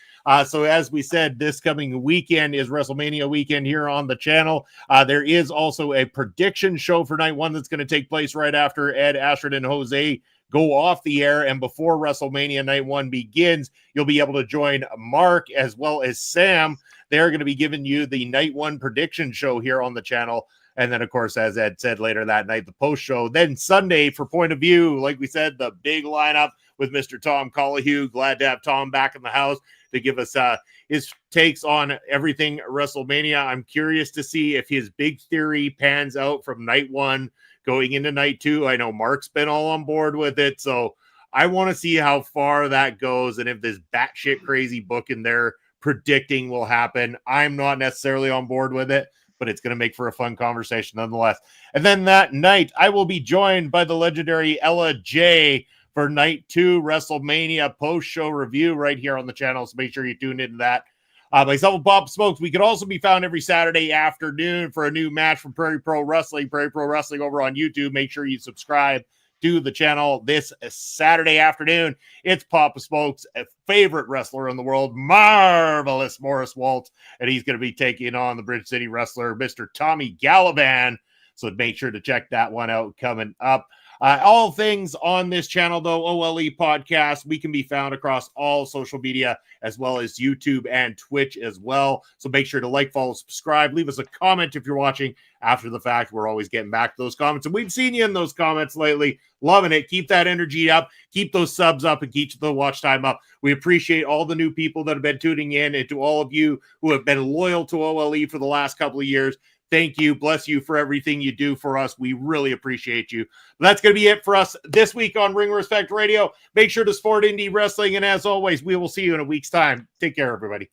So as we said, this coming weekend is WrestleMania weekend here on the channel. There is also a prediction show for night 1 that's going to take place right after Ed, Astrid, and Jose go off the air. And before WrestleMania night 1 begins, you'll be able to join Mark as well as Sam. They're going to be giving you the night 1 prediction show here on the channel. And then, of course, as Ed said later that night, the post show. Then Sunday for Point of View, like we said, the big lineup with Mr. Tom Collihue. Glad to have Tom back in the house to give us his takes on everything WrestleMania. I'm curious to see if his big theory pans out from night 1 going into night 2. I know Mark's been all on board with it, so I want to see how far that goes and if this batshit crazy book in there predicting will happen. I'm not necessarily on board with it, but it's going to make for a fun conversation nonetheless. And then that night, I will be joined by the legendary Ella J for night 2 WrestleMania post-show review right here on the channel. So make sure you tune into that. Myself and Bob Smokes, we could also be found every Saturday afternoon for a new match from Prairie Pro Wrestling over on YouTube. Make sure you subscribe to the channel this Saturday afternoon. It's Papa Smokes' favorite wrestler in the world, Marvelous Morris Waltz, and he's going to be taking on the Bridge City wrestler, Mr. Tommy Gallivan. So make sure to check that one out coming up. All things on this channel, though, OLE Podcast, we can be found across all social media as well as YouTube and Twitch as well. So make sure to like, follow, subscribe, leave us a comment if you're watching after the fact. We're always getting back to those comments, and we've seen you in those comments lately. Loving it. Keep that energy up, keep those subs up, and keep the watch time up. We appreciate all the new people that have been tuning in, and to all of you who have been loyal to OLE for the last couple of years. Thank you. Bless you for everything you do for us. We really appreciate you. That's going to be it for us this week on Ring Respect Radio. Make sure to support indie wrestling. And as always, we will see you in a week's time. Take care, everybody.